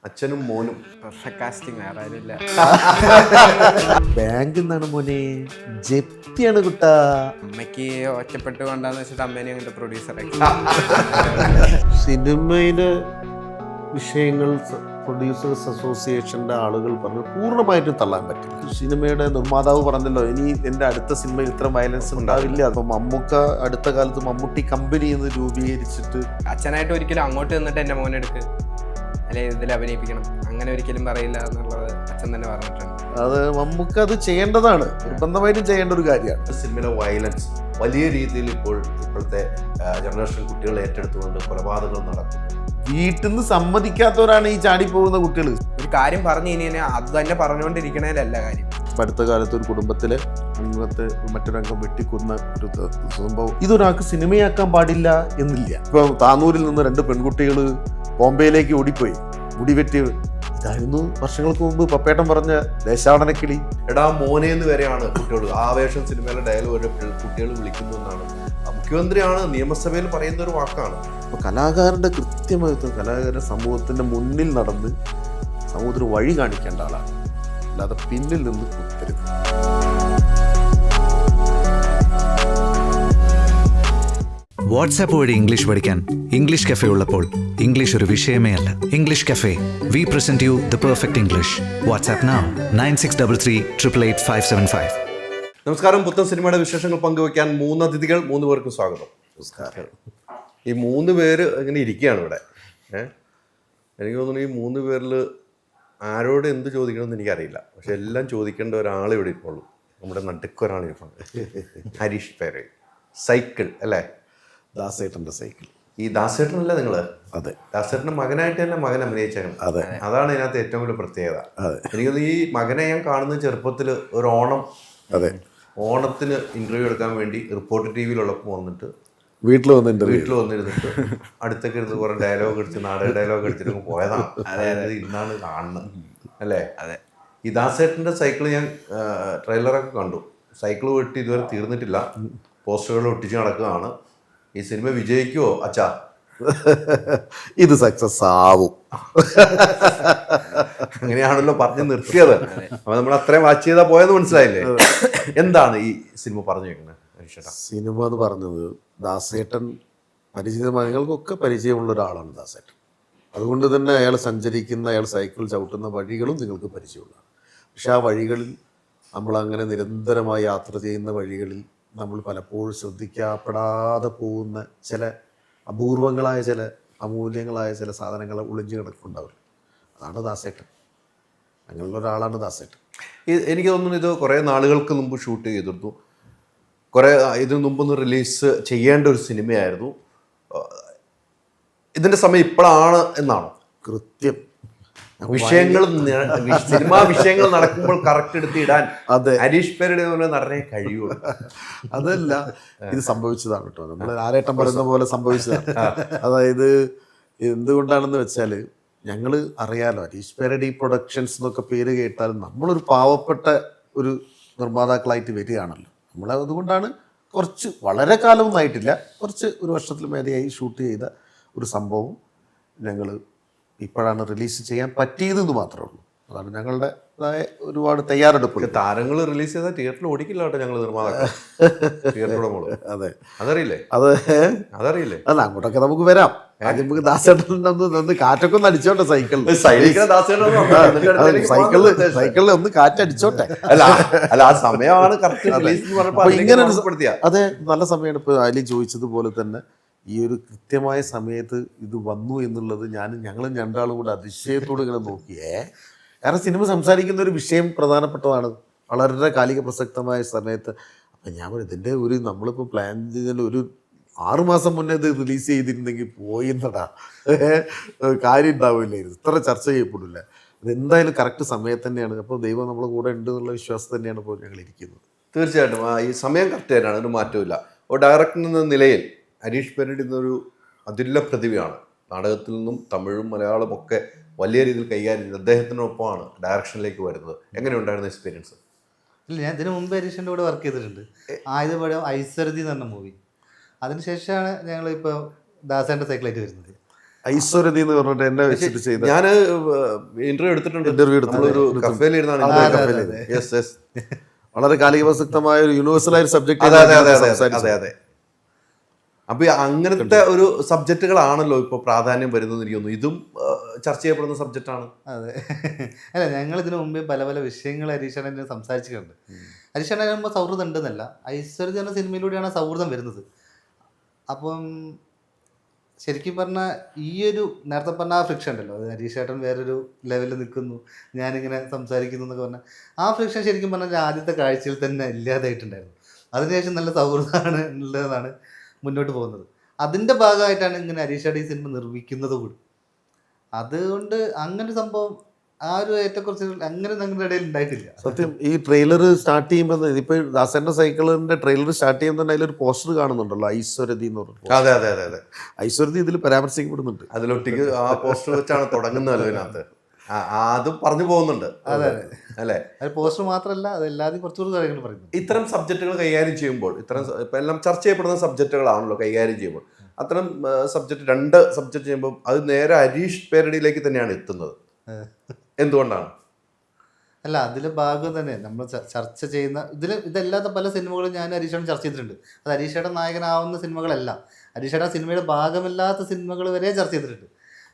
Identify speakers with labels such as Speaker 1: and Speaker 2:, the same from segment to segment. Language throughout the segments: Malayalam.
Speaker 1: അച്ഛനും മോനും
Speaker 2: പെർഫെക്റ്റ് കാസ്റ്റിംഗ് വേറെ ആരുമില്ല.
Speaker 3: ബാങ്കിൽ നിന്നാണ് മോനെ, ജപ്തിയാണ് കുട്ടാ.
Speaker 2: അമ്മയ്ക്ക് ഒറ്റപ്പെട്ട് കൊണ്ടാന്ന് വെച്ചിട്ട് അമ്മേനെ അങ്ങോട്ട് പ്രൊഡ്യൂസറാക്കി.
Speaker 3: സിനിമയിലെ വിഷയങ്ങൾ പ്രൊഡ്യൂസേഴ്സ് അസോസിയേഷൻ്റെ ആളുകൾ പറഞ്ഞു പൂർണ്ണമായിട്ടും തള്ളാൻ പറ്റില്ല. സിനിമയുടെ നിർമ്മാതാവ് പറഞ്ഞല്ലോ, ഇനി എൻ്റെ അടുത്ത സിനിമയിൽ ഇത്ര വയലൻസ് ഉണ്ടാവില്ല. അപ്പം മമ്മൂക്ക അടുത്ത കാലത്ത് മമ്മൂട്ടി കമ്പനി എന്ന് രൂപീകരിച്ചിട്ട്
Speaker 2: അച്ഛനായിട്ട് ഒരിക്കലും അങ്ങോട്ട് നിന്നിട്ട് എൻ്റെ മോനെടുക്ക് അല്ലെ ഇതിൽ അഭിനയിപ്പിക്കണം അങ്ങനെ ഒരിക്കലും പറയില്ല എന്നുള്ളത് അച്ഛൻ തന്നെ പറഞ്ഞിട്ടുണ്ട്.
Speaker 3: അത് മമ്മൂക്ക അത് ചെയ്യേണ്ടതാണ്, നിർബന്ധമായിട്ടും ചെയ്യേണ്ട ഒരു കാര്യമാണ്.
Speaker 1: സിനിമയിലെ വയലൻസ് വലിയ രീതിയിൽ ഇപ്പോഴത്തെ ജനറേഷൻ കുട്ടികൾ ഏറ്റെടുത്തുകൊണ്ട് കൊലപാതകങ്ങൾ നടക്കും.
Speaker 3: വീട്ടിൽ നിന്ന് സമ്മതിക്കാത്തവരാണ് ഈ ചാടിപ്പോകുന്ന കുട്ടികൾ.
Speaker 2: ഒരു കാര്യം പറഞ്ഞു കഴിഞ്ഞാൽ അത് തന്നെ പറഞ്ഞുകൊണ്ടിരിക്കണേലല്ല കാര്യം.
Speaker 3: അടുത്ത കാലത്ത് ഒരു കുടുംബത്തിലെ അംഗത്തെ മറ്റൊരംഗം വെട്ടിക്കൊന്ന ഒരു സംഭവം ഇതൊരാൾക്ക് സിനിമയാക്കാൻ പാടില്ല എന്നില്ല. ഇപ്പം താനൂരിൽ നിന്ന് 2 പെൺകുട്ടികൾ ബോംബെയിലേക്ക് ഓടിപ്പോയി, മുടിവെട്ടി. ഇതായിരുന്നു വർഷങ്ങൾക്ക് മുമ്പ് പപ്പേട്ടൻ പറഞ്ഞ ദേശാടനക്കിളി.
Speaker 1: എടാ മോനെ എന്ന് വരെയാണ് കുട്ടികൾ ആവേശം സിനിമയിലെ ഡയലോഗ് കുട്ടികൾ വിളിക്കുന്നു എന്നാണ്. മുഖ്യമന്ത്രിയാണ് നിയമസഭയിൽ പറയുന്ന ഒരു വാക്കാണ്.
Speaker 3: അപ്പോൾ കലാകാരൻ്റെ കൃത്യമായിട്ട് കലാകാരൻ സമൂഹത്തിൻ്റെ മുന്നിൽ നടന്ന് സമൂഹത്തിന് വഴി കാണിക്കേണ്ട ആളാണ്, അല്ലാതെ പിന്നിൽ നിന്ന് കുത്തരുത്.
Speaker 4: വാട്സാപ്പ് വഴി ഇംഗ്ലീഷ് പഠിക്കാൻ ഇംഗ്ലീഷ് കഫേ ഉള്ളപ്പോൾ ഇംഗ്ലീഷ് ഒരു വിഷയമേ അല്ല. English cafe, we present you the perfect English. WhatsApp now 9633388575.
Speaker 1: നമസ്കാരം. പുത്തൻ സിനിമയുടെ വിശേഷങ്ങൾ പങ്കുവയ്ക്കാൻ 3 അതിഥികൾ, 3 പേർക്കും സ്വാഗതം.
Speaker 3: നമസ്കാരം.
Speaker 1: ഈ 3 പേര് ഇങ്ങനെ ഇരിക്കുകയാണ് ഇവിടെ. എനിക്ക് തോന്നുന്നു ഈ 3 പേരിൽ ആരോട് എന്ത് ചോദിക്കണമെന്ന് എനിക്കറിയില്ല. പക്ഷെ എല്ലാം ചോദിക്കേണ്ട ഒരാൾ ഇവിടെ ഇരിപ്പുള്ളൂ. നമ്മുടെ നടുക്കൊരാൾ ഇരിപ്പുണ്ട്. ഹരീഷ് പേര് സൈക്കിൾ അല്ലേ?
Speaker 3: ദാസേട്ടൻ്റെ സൈക്കിൾ.
Speaker 1: ഈ ദാസേട്ടനല്ല നിങ്ങൾ?
Speaker 3: അതെ,
Speaker 1: ദാസേട്ടൻ്റെ മകനായിട്ട് തന്നെ മകൻ അഭിനയിച്ചേക്കണം.
Speaker 3: അതെ,
Speaker 1: അതാണ് ഇതിനകത്ത് ഏറ്റവും വലിയ പ്രത്യേകത.
Speaker 3: അതെ.
Speaker 1: എനിക്കത് ഈ മകനെ ഞാൻ കാണുന്ന ചെറുപ്പത്തിൽ ഒരു
Speaker 3: അതെ,
Speaker 1: ഓണത്തിന് ഇന്റർവ്യൂ എടുക്കാൻ വേണ്ടി റിപ്പോർട്ടർ TV-യിലുള്ളപ്പോൾ വന്നിട്ട്
Speaker 3: വീട്ടിൽ
Speaker 1: വന്നിരുന്നിട്ട് അടുത്തൊക്കെ ഇരുന്ന് കുറെ ഡയലോഗ് അടിച്ച് നാടക ഡയലോഗ് അടിച്ചിട്ട് പോയതാണ്. അതായത് ഇന്നാണ് കാണുന്നത് അല്ലേ?
Speaker 2: അതെ.
Speaker 1: ഈ ദാസേട്ടൻ്റെ സൈക്കിൾ ഞാൻ ട്രെയിലറൊക്കെ കണ്ടു. സൈക്കിൾ വെട്ടി ഇതുവരെ തീർന്നിട്ടില്ല, പോസ്റ്ററുകൾ ഒട്ടിച്ച് നടക്കുകയാണ്. ഈ സിനിമ വിജയിക്കുമോ അച്ഛാ?
Speaker 3: ഇത് സക്സസ് ആവും.
Speaker 1: അങ്ങനെയാണല്ലോ പറഞ്ഞ് നിർത്തിയത്. അപ്പൊ നമ്മൾ അത്രയും വാച്ച് ചെയ്താൽ പോയെന്ന് മനസ്സിലായില്ലേ? എന്താണ് ഈ സിനിമ പറഞ്ഞു വെക്കുന്നത്?
Speaker 3: സിനിമ എന്ന് പറഞ്ഞത് ദാസേട്ടൻ ഞങ്ങൾക്കൊക്കെ പരിചയമുള്ള ഒരാളാണ് ദാസേട്ടൻ. അതുകൊണ്ട് തന്നെ അയാൾ സഞ്ചരിക്കുന്ന, അയാൾ സൈക്കിൾ ചവിട്ടുന്ന വഴികളും നിങ്ങൾക്ക് പരിചയമുള്ളതാണ്. പക്ഷെ ആ വഴികളിൽ നമ്മളങ്ങനെ നിരന്തരമായി യാത്ര ചെയ്യുന്ന വഴികളിൽ നമ്മൾ പലപ്പോഴും ശ്രദ്ധിക്കപ്പെടാതെ പോകുന്ന ചില അപൂർവങ്ങളായ, ചില അമൂല്യങ്ങളായ ചില സാധനങ്ങൾ ഒളിഞ്ഞു കിടക്കുന്നുണ്ടാവില്ല. അതാണ് ദാസേട്ടൻ. അങ്ങനെയുള്ള ഒരാളാണ് ദാസേട്ടൻ.
Speaker 1: എനിക്ക് തോന്നുന്നു ഇത് കുറേ നാളുകൾക്ക് മുമ്പ് ഷൂട്ട് ചെയ്തിരുന്നു. ഇതിനു മുമ്പൊന്ന് റിലീസ് ചെയ്യേണ്ട ഒരു സിനിമയായിരുന്നു. ഇതിന്റെ സമയം ഇപ്പോഴാണ് എന്നാണോ?
Speaker 3: കൃത്യം.
Speaker 1: സിനിമാ വിഷയങ്ങൾ നടക്കുമ്പോൾ കറക്റ്റ് എടുത്ത് ഇടാൻ
Speaker 3: അതെ,
Speaker 1: ഹരീഷ് പേരുടെ നടനെ കഴിയുള്ളൂ.
Speaker 3: അതല്ല, ഇത് സംഭവിച്ചതാണ് കേട്ടോ. നമ്മൾ ആരേട്ടൻ പറയുന്ന പോലെ സംഭവിച്ചതാണ്. അതായത് എന്തുകൊണ്ടാണെന്ന് വെച്ചാൽ, ഞങ്ങൾ അറിയാലോ ഹരീഷ് പേരടി പ്രൊഡക്ഷൻസ് എന്നൊക്കെ പേര് കേട്ടാൽ നമ്മളൊരു പാവപ്പെട്ട ഒരു നിർമ്മാതാക്കളായിട്ട് വരികയാണല്ലോ. അതുകൊണ്ടാണ് കുറച്ച്, വളരെ കാലമൊന്നും ആയിട്ടില്ല, ഒരു വർഷത്തിൽ മേലെയായി ഷൂട്ട് ചെയ്ത ഒരു സംഭവം ഞങ്ങൾ ഇപ്പോഴാണ് റിലീസ് ചെയ്യാൻ പറ്റിയതെന്ന് മാത്രമേ ഉള്ളൂ. അതാണ് ഞങ്ങളുടേതായ ഒരുപാട് തയ്യാറെടുപ്പ്.
Speaker 1: താരങ്ങൾ റിലീസ് ചെയ്താൽ തിയേറ്ററിൽ ഓടിക്കില്ല കേട്ടോ ഞങ്ങൾ നിർമ്മാതാക്കൾ.
Speaker 3: അതെ,
Speaker 1: അതറിയില്ലേ?
Speaker 3: അല്ല, അങ്ങോട്ടൊക്കെ നമുക്ക് വരാം. ആദ്യം നമുക്ക് ദാസേട്ടൻ കാറ്റൊക്കെ ഒന്ന് അടിച്ചോട്ടെ സൈക്കിളിൽ ഒന്ന് കാറ്റടിച്ചോട്ടെ.
Speaker 1: അല്ല ആ സമയമാണ്
Speaker 3: ഇങ്ങനെ. അതെ, നല്ല സമയമാണ്. ഇപ്പൊ അതിൽ ചോദിച്ചതുപോലെ തന്നെ ഈ ഒരു കൃത്യമായ സമയത്ത് ഇത് വന്നു എന്നുള്ളത് ഞങ്ങളും 2 ആളും കൂടെ അതിശയത്തോട് ഇങ്ങനെ നോക്കിയേ. കാരണം സിനിമ സംസാരിക്കുന്ന ഒരു വിഷയം പ്രധാനപ്പെട്ടതാണ്, വളരെ കാലിക പ്രസക്തമായ സമയത്ത്. അപ്പം ഞാൻ പറയും, ഇതിൻ്റെ നമ്മളിപ്പോൾ പ്ലാൻ ചെയ്തതിൽ ഒരു 6 മാസം മുന്നേ ഇത് റിലീസ് ചെയ്തിരുന്നെങ്കിൽ പോയിന്നടാ, കാര്യം ഉണ്ടാവില്ലായിരുന്നു, ഇത്ര ചർച്ച ചെയ്യപ്പെടില്ല. ഇതെന്തായാലും കറക്റ്റ് സമയത്ത് തന്നെയാണ്. അപ്പോൾ ദൈവം നമ്മളെ കൂടെ ഉണ്ട് എന്നുള്ള വിശ്വാസം തന്നെയാണ് ഇപ്പോൾ ഞങ്ങൾ ഇരിക്കുന്നത്.
Speaker 1: തീർച്ചയായിട്ടും ഈ സമയം കറക്റ്റ് തന്നെയാണ്, ഒരു മാറ്റമില്ല. ഒരു ഡയറക്ടർ എന്ന നിലയിൽ ഹരീഷ് പേരടി എന്നൊരു അതുല്യ പ്രതിഭയാണ്. നാടകത്തിൽ നിന്നും തമിഴും മലയാളം ഒക്കെ വലിയ രീതിയിൽ കൈകാര്യം ചെയ്ത് അദ്ദേഹത്തിനൊപ്പമാണ് ഡയറക്ഷനിലേക്ക് വരുന്നത്. എങ്ങനെയുണ്ടായിരുന്ന എക്സ്പീരിയൻസ്?
Speaker 5: ഇല്ല, ഞാൻ ഇതിന് മുമ്പ് ഹരീഷിൻ്റെ കൂടെ വർക്ക് ചെയ്തിട്ടുണ്ട്. ആയുധപഴം ഐശ്വരതി എന്ന് പറഞ്ഞ മൂവി. അതിനുശേഷമാണ് ഞങ്ങളിപ്പോൾ ദാസേൻ്റെ സൈക്കിളായിട്ട് വരുന്നത്.
Speaker 3: ഐശ്വര്യതി എന്ന് പറഞ്ഞിട്ട് എന്നെ വെച്ചിട്ട് ചെയ്ത
Speaker 1: ഞാൻ ഇന്റർവ്യൂ എടുത്തിട്ടുണ്ട്.
Speaker 3: Interview എടുത്തിട്ടുണ്ട്.
Speaker 1: നമ്മളൊരു കഫേയിൽ ഇരുന്നാണ്
Speaker 3: അതെ,
Speaker 1: interview
Speaker 3: കഫേയിൽ
Speaker 1: എടുത്തത്. Yes, yes.
Speaker 3: വളരെ കാലിക പ്രസക്തമായ ഒരു യൂണിവേഴ്സൽ ആയ സബ്ജക്ട്
Speaker 1: അതെ അതെ അതെ അതെ അതെ. അപ്പൊ അങ്ങനത്തെ ഒരു സബ്ജക്റ്റുകളാണല്ലോ ഇപ്പൊ പ്രാധാന്യം വരുന്നത് എനിക്ക് തോന്നുന്നു. ഇതും ചർച്ച ചെയ്യപ്പെടുന്ന സബ്ജക്റ്റാണ്.
Speaker 5: അതെ. അല്ല, ഞങ്ങൾ ഇതിനു മുമ്പേ പല പല വിഷയങ്ങൾ ഹരീഷേട്ടൻ സംസാരിച്ചിട്ടുണ്ട്. ഹരീഷേട്ടൻ ആകുമ്പോൾ സൗഹൃദം ഉണ്ടെന്നല്ല, ഐശ്വര്യ എന്ന സിനിമയിലൂടെയാണ് ആ സൗഹൃദം വരുന്നത്. അപ്പം ശരിക്കും പറഞ്ഞാൽ ഈ ഒരു നേരത്തെ പറഞ്ഞ ആ ഫ്രിക്ഷൻ ഉണ്ടല്ലോ, അത് ഹരീഷേട്ടൻ വേറൊരു ലെവലിൽ നിൽക്കുന്നു, ഞാനിങ്ങനെ സംസാരിക്കുന്നു എന്നൊക്കെ പറഞ്ഞാൽ ആ ഫ്രിക്ഷൻ ശരിക്കും പറഞ്ഞാൽ ആദ്യത്തെ കാഴ്ചയിൽ തന്നെ ഇല്ലാതായിട്ടുണ്ടായിരുന്നു. അതിനുശേഷം നല്ല സൗഹൃദമാണ് ഉള്ളതാണ് മുന്നോട്ട് പോകുന്നത്. അതിൻ്റെ ഭാഗമായിട്ടാണ് ഇങ്ങനെ ഹരീഷേട്ടൻ ഈ സിനിമ നിർമ്മിക്കുന്നത് കൂടി. അതുകൊണ്ട് അങ്ങനെ ഒരു സംഭവം ആ ഒരു ഏറ്റക്കുറച്ച് അങ്ങനെ ഞങ്ങളുടെ ഇടയിൽ ഉണ്ടായിട്ടില്ല.
Speaker 3: സത്യം. ഈ ട്രെയിലർ സ്റ്റാർട്ട് ചെയ്യുമ്പോൾ ഇപ്പൊ ദാസന്റെ സൈക്കിളിന്റെ ട്രെയിലർ സ്റ്റാർട്ട് ചെയ്യുമ്പോൾ തന്നെ അതിലൊരു പോസ്റ്റർ കാണുന്നുണ്ടല്ലോ, ഐശ്വര്യതി എന്ന് പറഞ്ഞിട്ട്.
Speaker 1: അതെ അതെ അതെ അതെ.
Speaker 3: ഐശ്വര്യതി ഇതിൽ പരാമർശിക്കപ്പെടുന്നുണ്ട്.
Speaker 1: അതിലൊട്ടിക്ക് ആ പോസ്റ്റർ വെച്ചാണ് തുടങ്ങുന്നതല്ലോ ഇതിനകത്ത്. അതും പറഞ്ഞു പോകുന്നുണ്ട്.
Speaker 5: അതെ
Speaker 1: അല്ലേ?
Speaker 5: അത് പോസ്റ്റർ മാത്രമല്ല, അത് എല്ലാവരും കുറച്ചുകൂടി കാര്യങ്ങൾ പറയുന്നു.
Speaker 1: ഇത്തരം സബ്ജക്റ്റുകൾ കൈകാര്യം ചെയ്യുമ്പോൾ, ഇപ്പം എല്ലാം ചർച്ച ചെയ്യപ്പെടുന്ന സബ്ജക്റ്റുകളാണല്ലോ കൈകാര്യം ചെയ്യുമ്പോൾ, അത്തരം സബ്ജക്റ്റ് 2 സബ്ജക്റ്റ് ചെയ്യുമ്പോൾ അത് നേരെ ഹരീഷ് പേരടിയിലേക്ക് തന്നെയാണ് എത്തുന്നത്. എന്തുകൊണ്ടാണ്?
Speaker 5: അല്ല, അതിലെ ഭാഗം തന്നെ നമ്മൾ ചർച്ച ചെയ്യുന്ന ഇതല്ലാത്ത പല സിനിമകളും ഞാൻ ഹരീഷേട്ടൻ ചർച്ച ചെയ്തിട്ടുണ്ട്. അത് ഹരീഷേട്ടൻ നായകനാവുന്ന സിനിമകളല്ല, ഹരീഷേട്ടൻ സിനിമയുടെ ഭാഗമല്ലാത്ത സിനിമകൾ വരെ ചർച്ച ചെയ്തിട്ടുണ്ട്.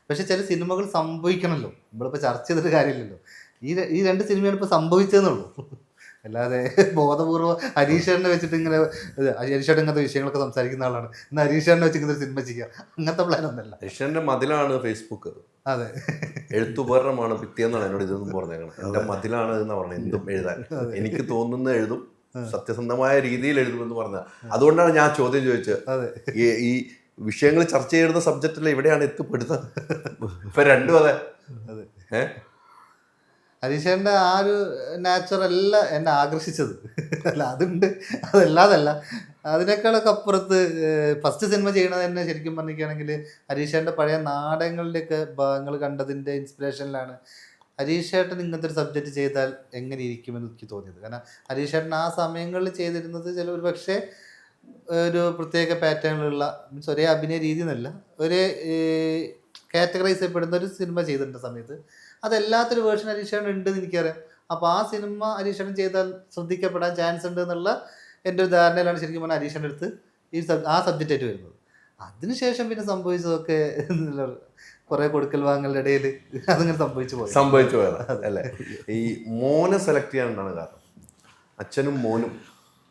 Speaker 5: പക്ഷെ ചില സിനിമകൾ സംഭവിക്കണമല്ലോ, നമ്മളിപ്പോൾ ചർച്ച ചെയ്തിട്ട് കാര്യമില്ലല്ലോ. ഈ 2 സിനിമയാണ് ഇപ്പോൾ സംഭവിച്ചതെന്നുള്ളൂ. അല്ലാതെ ബോധപൂർവ്വം ഹരീഷേട്ടനെ വെച്ചിട്ട് ഇങ്ങനെ ഹരീഷേട്ടൻ ഇങ്ങനത്തെ വിഷയങ്ങളൊക്കെ സംസാരിക്കുന്ന ആളാണ്, എന്നാൽ ഹരീഷേട്ടനെ വെച്ച് ഇങ്ങനെ സിനിമ ചെയ്യുക, അങ്ങനത്തെ പ്ലാനൊന്നല്ല.
Speaker 1: ഹരീഷന്റെ മതിലാണ് ഫേസ്ബുക്ക്.
Speaker 5: അതെ,
Speaker 1: എഴുത്തുപകരണമാണ് ഭിത്തിയെന്നാണ് എന്നോട് ഇതൊന്നും പറഞ്ഞേക്കണം. എന്റെ മതിലാണ് എന്ന് പറഞ്ഞത്. എന്തും എഴുതാൻ എനിക്ക് തോന്നുന്ന എഴുതും, സത്യസന്ധമായ രീതിയിൽ എഴുതുമെന്ന് പറഞ്ഞ. അതുകൊണ്ടാണ് ഞാൻ ചോദ്യം ചോദിച്ചത്. ഈ വിഷയങ്ങൾ ചർച്ച ചെയ്യുന്ന സബ്ജക്റ്റിൽ എവിടെയാണ് എത്തിപ്പെടുന്നത്? ഇപ്പൊ രണ്ടും അതെ.
Speaker 5: ഹരീഷേട്ടൻ്റെ ആ ഒരു നാച്ചുറല്ല എന്നെ ആകർഷിച്ചത്. അല്ല, അതുണ്ട്, അതല്ലാതല്ല. അതിനേക്കാളൊക്കെ അപ്പുറത്ത് ഫസ്റ്റ് സിനിമ ചെയ്യണത് തന്നെ ശരിക്കും പറഞ്ഞിരിക്കുകയാണെങ്കിൽ ഹരീഷേട്ടൻ്റെ പഴയ നാടകങ്ങളുടെയൊക്കെ ഭാഗങ്ങൾ കണ്ടതിൻ്റെ ഇൻസ്പിറേഷനിലാണ് ഹരീഷേട്ടൻ ഇങ്ങനത്തെ ഒരു സബ്ജക്റ്റ് ചെയ്താൽ എങ്ങനെ ഇരിക്കുമെന്ന് എനിക്ക് തോന്നിയത്. കാരണം ഹരീഷേട്ടൻ ആ സമയങ്ങളിൽ ചെയ്തിരുന്നത് ഒരു പക്ഷേ ഒരു പ്രത്യേക പാറ്റേണിലുള്ള, മീൻസ് ഒരേ അഭിനയ രീതി എന്നല്ല, ഒരേ കാറ്റഗറൈസ് ചെയ്യപ്പെടുന്ന ഒരു സിനിമ ചെയ്തിട്ടുണ്ട് സമയത്ത് അതല്ലാത്തൊരു വേർഷൻ ഹരീഷേട്ടൻ ഉണ്ടെന്ന് എനിക്കറിയാം. അപ്പോൾ ആ സിനിമ ഹരീഷേട്ടൻ ചെയ്താൽ ശ്രദ്ധിക്കപ്പെടാൻ ചാൻസ് ഉണ്ട് എന്നുള്ള എൻ്റെ ഒരു ധാരണയിലാണ് ശരിക്കും പറഞ്ഞാൽ ഹരീഷേട്ടൻ്റെ അടുത്ത് ആ സബ്ജക്റ്റായിട്ട് വരുന്നത്. അതിനുശേഷം പിന്നെ സംഭവിച്ചതൊക്കെ കുറേ കൊടുക്കൽ വാങ്ങലുടെ ഇടയിൽ അതങ്ങനെ സംഭവിച്ചു
Speaker 1: പോയതാണ് അല്ലേ? ഈ മോനെ സെലക്ട് ചെയ്യാനാണ് കാരണം. അച്ഛനും മോനും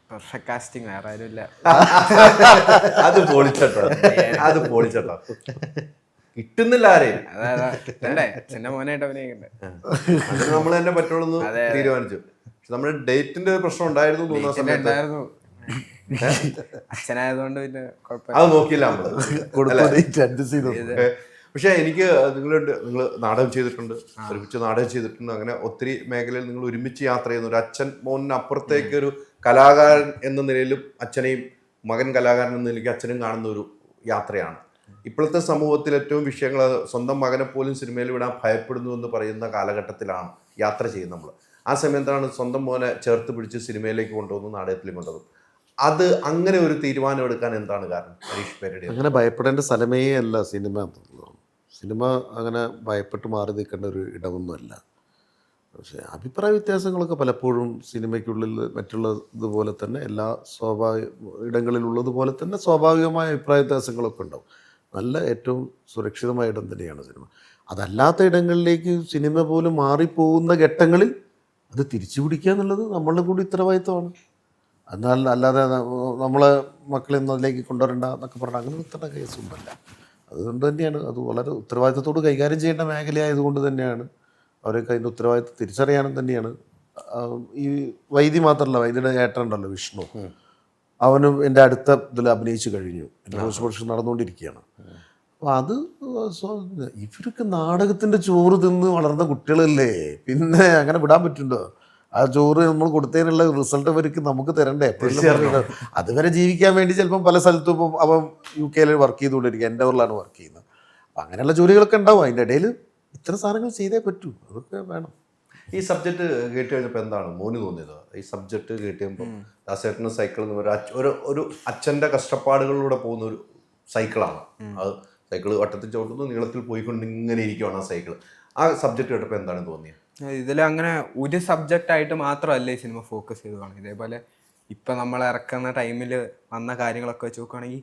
Speaker 2: പെർഫെക്റ്റ് കാസ്റ്റിംഗ്, വേറെ ആരുമില്ല.
Speaker 1: അത് പൊളിച്ചട്ടോ കിട്ടുന്നില്ല ആരെയും.
Speaker 2: അതെ, അച്ഛൻ്റെ മോനായിട്ട് അഭിനയിക്കണ്ടേ,
Speaker 1: അതിന് നമ്മൾ തന്നെ പറ്റുള്ളൂ തീരുമാനിച്ചു. പക്ഷെ നമ്മുടെ ഡേറ്റിന്റെ ഒരു പ്രശ്നം ഉണ്ടായിരുന്നു തോന്നുന്ന സമയത്ത്
Speaker 2: ഉണ്ടായിരുന്നു. അച്ഛനായതുകൊണ്ട് പിന്നെ കുഴപ്പമില്ല,
Speaker 1: അത് നോക്കിയില്ല നമ്മള്. പക്ഷെ എനിക്ക് നിങ്ങൾ നാടകം ചെയ്തിട്ടുണ്ട്, ഒരുമിച്ച് നാടകം ചെയ്തിട്ടുണ്ട്, അങ്ങനെ ഒത്തിരി മേഖലയിൽ നിങ്ങൾ ഒരുമിച്ച് യാത്ര ചെയ്യുന്നു. ഒരു അച്ഛൻ മോനിന് അപ്പുറത്തേക്ക് ഒരു കലാകാരൻ എന്ന നിലയിലും അച്ഛനെയും മകൻ കലാകാരൻ എന്ന നിലയ്ക്ക് അച്ഛനും കാണുന്ന ഒരു യാത്രയാണ്. ഇപ്പോഴത്തെ സമൂഹത്തിൽ ഏറ്റവും വിഷയങ്ങൾ സ്വന്തം മകനെ പോലും സിനിമയിൽ വിടാൻ ഭയപ്പെടുന്നു എന്ന് പറയുന്ന കാലഘട്ടത്തിലാണ് യാത്ര ചെയ്യുന്നത് നമ്മൾ. ആ സമയത്താണ് സ്വന്തം മോനെ ചേർത്ത് പിടിച്ച് സിനിമയിലേക്ക് കൊണ്ടുവന്നു, നാടകത്തിലും കൊണ്ടുവന്നു. അത് അങ്ങനെ ഒരു തീരുമാനം എടുക്കാൻ എന്താണ് കാരണം ഹരീഷ് പേരടി?
Speaker 3: അങ്ങനെ ഭയപ്പെടേണ്ട സ്ഥലമേ അല്ല സിനിമ. സിനിമ അങ്ങനെ ഭയപ്പെട്ട് മാറി നിൽക്കേണ്ട ഒരു ഇടമൊന്നുമല്ല. പക്ഷേ അഭിപ്രായ വ്യത്യാസങ്ങളൊക്കെ പലപ്പോഴും സിനിമയ്ക്കുള്ളിൽ മറ്റുള്ള ഇതുപോലെ തന്നെ എല്ലാ ഇടങ്ങളിലുള്ളതുപോലെ തന്നെ സ്വാഭാവികമായ അഭിപ്രായ വ്യത്യാസങ്ങളൊക്കെ ഉണ്ടാവും. നല്ല ഏറ്റവും സുരക്ഷിതമായ ഇടം തന്നെയാണ് സിനിമ. അതല്ലാത്ത ഇടങ്ങളിലേക്ക് സിനിമ പോലും മാറിപ്പോകുന്ന ഘട്ടങ്ങളിൽ അത് തിരിച്ചു പിടിക്കുക എന്നുള്ളത് നമ്മളുടെ കൂടി ഉത്തരവാദിത്വമാണ്. എന്നാൽ അല്ലാതെ നമ്മളെ മക്കളെ ഒന്നും അതിലേക്ക് കൊണ്ടുവരണ്ട എന്നൊക്കെ പറഞ്ഞാൽ അങ്ങനെ ഉത്തര കേസൊന്നുമല്ല. അതുകൊണ്ട് തന്നെയാണ് അത് വളരെ ഉത്തരവാദിത്തത്തോട് കൈകാര്യം ചെയ്യേണ്ട മേഖലയായതുകൊണ്ട് തന്നെയാണ് അവരൊക്കെ അതിൻ്റെ ഉത്തരവാദിത്വം തിരിച്ചറിയാനും തന്നെയാണ്. ഈ വൈദ്യ മാത്രമല്ല, വൈദ്യയുടെ ഏട്ടനുണ്ടല്ലോ വിഷ്ണു, അവനും എൻ്റെ അടുത്ത ഇതിൽ അഭിനയിച്ചു കഴിഞ്ഞു. എൻ്റെ പോസ്റ്റ് പ്രൊഡക്ഷൻ നടന്നുകൊണ്ടിരിക്കുകയാണ്. അപ്പോൾ അത് ഇവരൊക്കെ നാടകത്തിൻ്റെ ചോറ് തിന്ന് വളർന്ന കുട്ടികളല്ലേ, പിന്നെ അങ്ങനെ വിടാൻ പറ്റുന്നുണ്ടോ? ആ ചോറ് നമ്മൾ കൊടുത്തതിനുള്ള റിസൾട്ട് അവർക്ക് നമുക്ക് തരണ്ടേ? അതുവരെ ജീവിക്കാൻ വേണ്ടി ചിലപ്പം പല സ്ഥലത്തും ഇപ്പം അവൻ UK വർക്ക് ചെയ്തുകൊണ്ടിരിക്കുക, എൻ്റെ ഊരിലാണ് വർക്ക് ചെയ്യുന്നത്. അപ്പം അങ്ങനെയുള്ള ജോലികളൊക്കെ ഉണ്ടാവും. അതിൻ്റെ ഇടയിൽ ഇത്തരം സാധനങ്ങൾ ചെയ്തേ പറ്റൂ, അതൊക്കെ വേണം.
Speaker 1: ഈ സബ്ജക്റ്റ് കേട്ട് കഴിഞ്ഞപ്പോൾ എന്താണ് മോന് തോന്നിയത്? ഈ സബ്ജക്റ്റ് കേട്ട് കഴിയുമ്പോൾ ദാസേട്ടന് സൈക്കിൾ എന്ന് പറയുക ഒരു അച്ഛൻ്റെ കഷ്ടപ്പാടുകളിലൂടെ പോകുന്ന ഒരു സൈക്കിളാണ്. അത് സൈക്കിള് വട്ടത്തിൽ ചവിട്ടുന്നു, നീളത്തിൽ പോയിക്കൊണ്ട് ഇങ്ങനെ ഇരിക്കുവാണ് ആ സൈക്കിൾ. ആ സബ്ജക്റ്റ് കേട്ടപ്പോൾ എന്താണ് തോന്നിയത്?
Speaker 2: ഇതിൽ അങ്ങനെ ഒരു സബ്ജക്റ്റ് ആയിട്ട് മാത്രമല്ല ഈ സിനിമ ഫോക്കസ് ചെയ്ത് കാണും. ഇതേപോലെ ഇപ്പം നമ്മൾ ഇറക്കുന്ന ടൈമിൽ വന്ന കാര്യങ്ങളൊക്കെ വെച്ച് നോക്കുകയാണെങ്കിൽ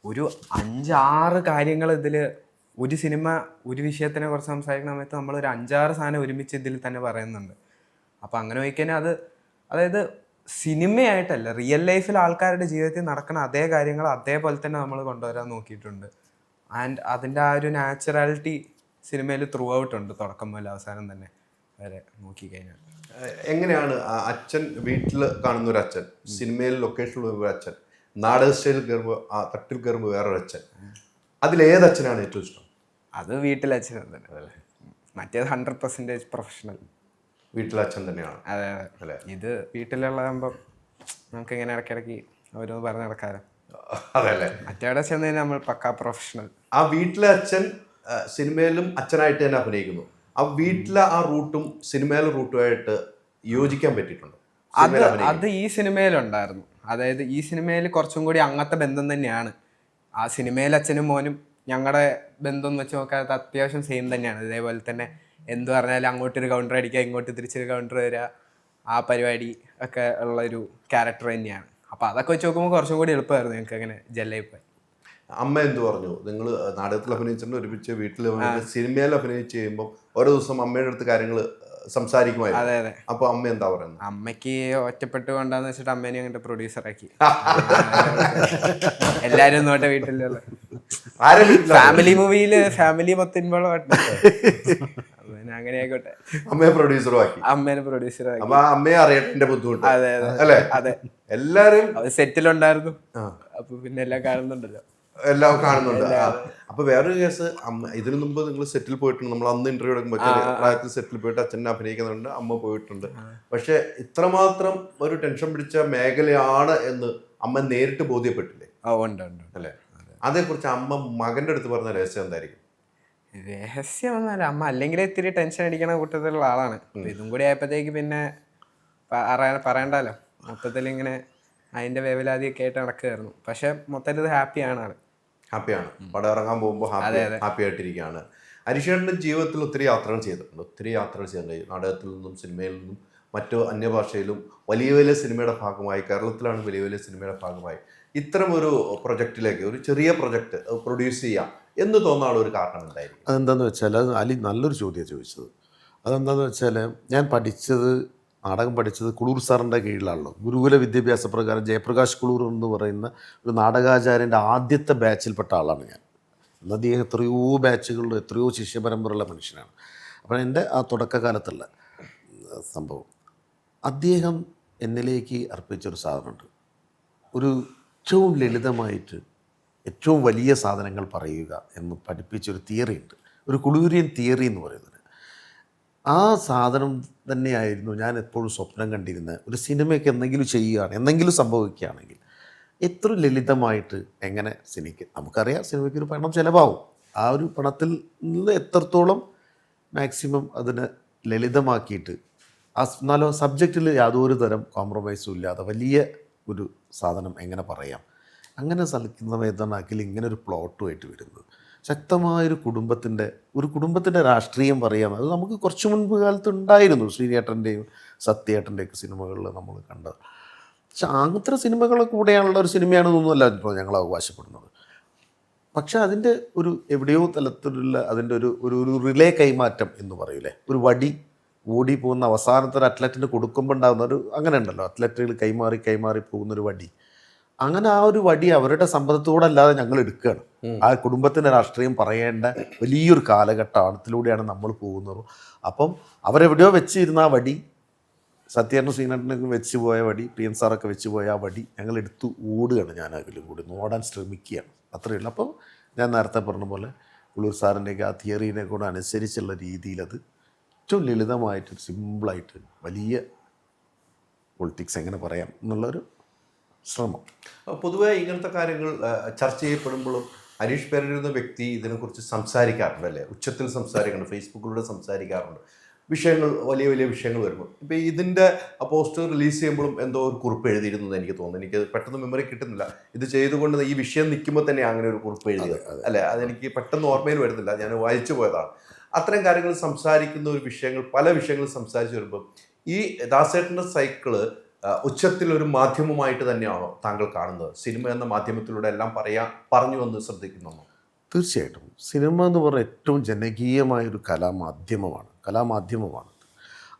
Speaker 2: ഒരു 5-6 കാര്യങ്ങൾ ഇതിൽ, ഒരു സിനിമ ഒരു വിഷയത്തിനെ കുറിച്ച് സംസാരിക്കുന്ന സമയത്ത് നമ്മളൊരു 5-6 സാധനം ഒരുമിച്ച് ഇതിൽ തന്നെ പറയുന്നുണ്ട്. അപ്പം അങ്ങനെ നോക്കിക്കഴിഞ്ഞാൽ അത്, അതായത് സിനിമയായിട്ടല്ല, റിയൽ ലൈഫിൽ ആൾക്കാരുടെ ജീവിതത്തിൽ നടക്കുന്ന അതേ കാര്യങ്ങൾ അതേപോലെ തന്നെ നമ്മൾ കൊണ്ടുവരാൻ നോക്കിയിട്ടുണ്ട്. ആൻഡ് അതിൻ്റെ ആ ഒരു നാച്ചുറാലിറ്റി സിനിമയിൽ ത്രൂ ഔട്ട് ഉണ്ട്, തുടക്കം മുതൽ അവസാനം തന്നെ വരെ നോക്കിക്കഴിഞ്ഞാൽ.
Speaker 1: എങ്ങനെയാണ് അച്ഛൻ വീട്ടിൽ കാണുന്ന ഒരു അച്ഛൻ, സിനിമയിൽ ലൊക്കേഷനിൽ ഒരു അച്ഛൻ, നാടക സ്റ്റൈലിൽ കയറുമ്പോൾ ആ തട്ടിൽ കയറുമ്പോൾ വേറൊരു അച്ഛൻ, അതിലേത് അച്ഛനാണ് ഏറ്റവും ഇഷ്ടം?
Speaker 2: അത് വീട്ടിലെ അച്ഛൻ തന്നെ, മറ്റേത് 100% പ്രൊഫഷണൽ.
Speaker 1: വീട്ടിലെ അച്ഛൻ തന്നെയാണ്.
Speaker 2: അതെ അതെ. ഇത് വീട്ടിലുള്ളതാകുമ്പം നമുക്ക് ഇങ്ങനെ ഇടയ്ക്കിടയ്ക്ക് ഓരോന്ന് പറഞ്ഞ് നടക്കാറ്.
Speaker 1: അതല്ലേ.
Speaker 2: മറ്റേടെ ചെന്ന് കഴിഞ്ഞാൽ നമ്മൾ പക്കാ പ്രൊഫഷണൽ.
Speaker 1: ആ വീട്ടിലെ അച്ഛൻ സിനിമയിലും അച്ഛനായിട്ട് തന്നെ അഭിനയിക്കുന്നു. ആ വീട്ടിലെ ആ റൂട്ടും സിനിമയിലെ റൂട്ടുമായിട്ട് യോജിക്കാൻ പറ്റിയിട്ടുണ്ട്?
Speaker 2: അത് ഈ സിനിമയിലുണ്ടായിരുന്നു. അതായത് ഈ സിനിമയിൽ കുറച്ചും കൂടി അങ്ങനത്തെ ബന്ധം തന്നെയാണ്. ആ സിനിമയിൽ അച്ഛനും മോനും ഞങ്ങളുടെ ബന്ധം എന്ന് വെച്ച് നോക്കാത്ത അത്യാവശ്യം സെയിം തന്നെയാണ്. ഇതേപോലെ തന്നെ എന്ത് പറഞ്ഞാലും അങ്ങോട്ടൊരു കൗണ്ടർ അടിക്കുക, ഇങ്ങോട്ട് തിരിച്ചൊരു കൗണ്ടർ വരിക, ആ പരിപാടി ഒക്കെ ഉള്ളൊരു ക്യാരക്ടർ തന്നെയാണ്. അപ്പോൾ അതൊക്കെ വെച്ച് നോക്കുമ്പോൾ കുറച്ചും കൂടി എളുപ്പമായിരുന്നു ഞങ്ങൾക്ക് അങ്ങനെ ജെല്ലായിപ്പോയി.
Speaker 1: അമ്മ എന്ത് പറഞ്ഞു? നിങ്ങൾ നാടകത്തിൽ അഭിനയിച്ചിട്ടുണ്ട്, ഒരുമിച്ച് വീട്ടിൽ സിനിമയിൽ അഭിനയിച്ച് കഴിയുമ്പോൾ ഓരോ ദിവസം അമ്മയുടെ അടുത്ത് കാര്യങ്ങൾ സംസാരിക്കുമായിരുന്നു.
Speaker 2: അതെ അതെ.
Speaker 1: അപ്പോൾ അമ്മ എന്താ പറയുന്നത്?
Speaker 2: അമ്മയ്ക്ക് ഒറ്റപ്പെട്ട് കൊണ്ടാന്ന് വെച്ചിട്ട് അമ്മേനെ അങ്ങോട്ട് പ്രൊഡ്യൂസറാക്കി. എല്ലാരും ഒന്നോട്ടെ വീട്ടിലുള്ള ഫാമിലി മൂവിയില് ഫാമിലി മൊത്തം ഇൻവോൾവ് ആയിട്ട് അങ്ങനെ ആയിക്കോട്ടെ.
Speaker 1: അമ്മയെ പ്രൊഡ്യൂസറും ആക്കി.
Speaker 2: അമ്മേനെ പ്രൊഡ്യൂസറാക്കി.
Speaker 1: അപ്പൊ അമ്മയെ അറിയട്ടെ ബുദ്ധിമുട്ട്.
Speaker 2: അതെ അതെ
Speaker 1: അല്ലേ?
Speaker 2: അതെ.
Speaker 1: എല്ലാരും
Speaker 2: സെറ്റിലുണ്ടായിരുന്നു. അപ്പൊ പിന്നെ എല്ലാം കാണുന്നുണ്ടല്ലോ.
Speaker 1: എല്ലാം കാണുന്നുണ്ട്. അപ്പൊ വേറൊരു കേസ്, ഇതിനു മുമ്പ് നിങ്ങൾ സെറ്റിൽ പോയിട്ടുണ്ട്. നമ്മൾ അന്ന് ഇന്റർവ്യൂ എടുക്കുമ്പോൾ പ്രായത്തിൽ സെറ്റിൽ പോയിട്ട് അച്ഛനെ അഭിനയിക്കുന്നുണ്ട്, അമ്മ പോയിട്ടുണ്ട്. പക്ഷെ ഇത്രമാത്രം ഒരു ടെൻഷൻ പിടിച്ച മേഖലയാണ് എന്ന് അമ്മ നേരിട്ട് ബോധ്യപ്പെട്ടില്ലേ?
Speaker 2: ഉണ്ട് ഉണ്ട്
Speaker 1: അല്ലേ? അതേക്കുറിച്ച് അമ്മ മകന്റെ അടുത്ത് പറഞ്ഞ രഹസ്യം എന്തായിരിക്കും?
Speaker 2: രഹസ്യം ഒന്നല്ല, അമ്മ അല്ലെങ്കിൽ ഇത്തിരി ടെൻഷൻ അടിക്കണ കൂട്ടത്തിലുള്ള ആളാണ്. ഇതും കൂടി ആയപ്പോഴത്തേക്ക് പിന്നെ പറയണ്ടല്ലോ, മൊത്തത്തിൽ ഇങ്ങനെ അതിന്റെ വേവലാതിയൊക്കെ ആയിട്ട് നടക്കുകയായിരുന്നു. പക്ഷെ മൊത്തത്തിൽ ഹാപ്പിയാണ് ആള്.
Speaker 1: ഹാപ്പിയാണ്. പടം ഇറങ്ങാൻ പോകുമ്പോൾ ഹാപ്പി ആയിട്ടിരിക്കുകയാണ്. ഹരീഷേട്ടൻ്റെ ജീവിതത്തിൽ ഒത്തിരി യാത്രകൾ ചെയ്തിട്ടുണ്ട്. ഒത്തിരി യാത്രകൾ ചെയ്തിട്ടുണ്ട്. നാടകത്തിൽ നിന്നും സിനിമയിൽ നിന്നും മറ്റു അന്യഭാഷയിലും വലിയ വലിയ സിനിമയുടെ ഭാഗമായി, കേരളത്തിലാണ് വലിയ വലിയ സിനിമയുടെ ഭാഗമായി ഇത്തരം ഒരു പ്രൊജക്റ്റിലേക്ക്, ഒരു ചെറിയ പ്രൊജക്റ്റ് പ്രൊഡ്യൂസ് ചെയ്യാം എന്ന് തോന്നാനുള്ള ഒരു കാരണം എന്തായിരിക്കും?
Speaker 3: അതെന്താണെന്ന് വെച്ചാൽ, അത് അലി നല്ലൊരു ചോദ്യമാണ് ചോദിച്ചത്. അതെന്താണെന്ന് വെച്ചാൽ, ഞാൻ നാടകം പഠിച്ചത് കുളൂർ സാറിൻ്റെ കീഴിലാണല്ലോ. ഗുരുകുല വിദ്യാഭ്യാസ പ്രകാരം ജയപ്രകാശ് കുളൂർ എന്ന് പറയുന്ന ഒരു നാടകാചാര്യൻ്റെ ആദ്യത്തെ ബാച്ചിൽപ്പെട്ട ആളാണ് ഞാൻ. ഇന്ന് അദ്ദേഹം എത്രയോ ബാച്ചുകളിലും എത്രയോ ശിഷ്യപരമ്പരയുള്ള മനുഷ്യനാണ്. അപ്പോൾ എൻ്റെ ആ തുടക്കകാലത്തുള്ള സംഭവം, അദ്ദേഹം എന്നിലേക്ക് അർപ്പിച്ചൊരു സാധനമുണ്ട്. ഒരു ഏറ്റവും ലളിതമായിട്ട് ഏറ്റവും വലിയ സാധനങ്ങൾ പറയുക എന്ന് പഠിപ്പിച്ചൊരു തിയറി ഉണ്ട്, ഒരു കുളൂരിയൻ തിയറി എന്ന് പറയുന്നത്. ആ സാധനം തന്നെയായിരുന്നു ഞാൻ എപ്പോഴും സ്വപ്നം കണ്ടിരുന്നത്. ഒരു സിനിമയ്ക്ക് എന്തെങ്കിലും ചെയ്യുകയാണ്, എന്തെങ്കിലും സംഭവിക്കുകയാണെങ്കിൽ എത്ര ലളിതമായിട്ട് എങ്ങനെ സിനിമയ്ക്ക്, നമുക്കറിയാം സിനിമയ്ക്ക് ഒരു പണം ചിലവാകും, ആ ഒരു പണത്തിൽ നിന്ന് എത്രത്തോളം മാക്സിമം അതിനെ ലളിതമാക്കിയിട്ട് എന്നാലോ സബ്ജക്റ്റിൽ യാതൊരു തരം കോംപ്രമൈസും ഇല്ലാതെ വലിയ ഒരു സാധനം എങ്ങനെ പറയാം, അങ്ങനെ സലിക്കുന്ന വേദനാക്കിൽ ഇങ്ങനെ ഒരു പ്ലോട്ടുമായിട്ട് വരുന്നത്. ശക്തമായൊരു കുടുംബത്തിൻ്റെ രാഷ്ട്രീയം പറയാം. അത് നമുക്ക് കുറച്ച് മുൻപ് കാലത്ത് ഉണ്ടായിരുന്നു. ശ്രീനേട്ടൻ്റെയും സത്യേട്ടൻ്റെയൊക്കെ സിനിമകളിൽ നമ്മൾ കണ്ടത്. പക്ഷെ അങ്ങനത്തെ സിനിമകൾ കൂടെയാണുള്ള ഒരു സിനിമയാണെന്നൊന്നുമല്ല ഇപ്പോൾ ഞങ്ങൾ അവകാശപ്പെടുന്നത്. പക്ഷെ അതിൻ്റെ ഒരു എവിടെയോ തലത്തിലുള്ള അതിൻ്റെ ഒരു റിലേ കൈമാറ്റം എന്ന് പറയൂലേ, ഒരു വടി ഓടി പോകുന്ന അവസാനത്തെ ഒരു അത്ലറ്റിന് കൊടുക്കുമ്പോൾ ഉണ്ടാകുന്ന ഒരു, അങ്ങനെ ഉണ്ടല്ലോ, അത്ലറ്റുകൾ കൈമാറി പോകുന്നൊരു വടി. അങ്ങനെ ആ ഒരു വടി അവരുടെ സമ്മതത്തോടല്ലാതെ ഞങ്ങൾ എടുക്കുകയാണ്. ആ കുടുംബത്തിൻ്റെ രാഷ്ട്രീയം പറയേണ്ട വലിയൊരു കാലഘട്ടത്തിലൂടെയാണ് നമ്മൾ പോകുന്നത്. അപ്പം അവരെവിടെയോ വെച്ചിരുന്ന ആ വടി, സത്യേട്ടനും ശ്രീനേട്ടനൊക്കെ വെച്ച് പോയ വടി, പ്രിയൻ സാറൊക്കെ വെച്ച് പോയ ആ വടി ഞങ്ങൾ എടുത്ത് ഓടുകയാണ്. ഞാൻ അതിലും കൂടി ഓടാൻ ശ്രമിക്കുകയാണ്, അത്രയേ ഉള്ളൂ. അപ്പം ഞാൻ നേരത്തെ പറഞ്ഞ പോലെ കുളൂർ സാറിൻ്റെയൊക്കെ ആ തിയറീനെ കൂടെ അനുസരിച്ചുള്ള രീതിയിൽ അത് ഏറ്റവും ലളിതമായിട്ട് സിമ്പിളായിട്ട് വലിയ പൊളിറ്റിക്സ് എങ്ങനെ പറയാം എന്നുള്ളൊരു ശ്രമം.
Speaker 1: പൊതുവെ ഇങ്ങനത്തെ കാര്യങ്ങൾ ചർച്ച ചെയ്യപ്പെടുമ്പോഴും ഹരീഷ് പേരെഴുതുന്ന വ്യക്തി ഇതിനെക്കുറിച്ച് സംസാരിക്കാറുണ്ട്, അല്ലേ? ഉച്ചത്തിൽ സംസാരിക്കാറുണ്ട്, ഫേസ്ബുക്കിലൂടെ സംസാരിക്കാറുണ്ട്. വിഷയങ്ങൾ വലിയ വലിയ വിഷയങ്ങൾ വരുമ്പോൾ ഇപ്പം ഇതിൻ്റെ പോസ്റ്റർ റിലീസ് ചെയ്യുമ്പോഴും എന്തോ ഒരു കുറിപ്പ് എഴുതിയിരുന്നു എന്ന് എനിക്ക് തോന്നുന്നു. എനിക്ക് പെട്ടെന്ന് മെമ്മറി കിട്ടുന്നില്ല. ഇത് ചെയ്തുകൊണ്ട് ഈ വിഷയം നിൽക്കുമ്പോൾ തന്നെ അങ്ങനെ ഒരു കുറിപ്പ് എഴുതിയത് അല്ലേ, അതെനിക്ക് പെട്ടെന്ന് ഓർമ്മയിൽ വരുന്നില്ല, ഞാൻ വായിച്ചു പോയതാണ്. അത്തരം കാര്യങ്ങൾ സംസാരിക്കുന്ന ഒരു വിഷയങ്ങൾ, പല വിഷയങ്ങളും സംസാരിച്ച് വരുമ്പോൾ ഈ ദാസേട്ടൻ്റെ സൈക്കിള് ഉച്ചത്തിൽ ഒരു മാധ്യമമായിട്ട് തന്നെയാണോ താങ്കൾ കാണുന്നത്? സിനിമ എന്ന മാധ്യമത്തിലൂടെ എല്ലാം പറഞ്ഞു വന്ന് ശ്രദ്ധിക്കുന്നുണ്ടോ?
Speaker 3: തീർച്ചയായിട്ടും സിനിമ എന്ന് പറഞ്ഞാൽ ഏറ്റവും ജനകീയമായൊരു കലാമാധ്യമമാണ്.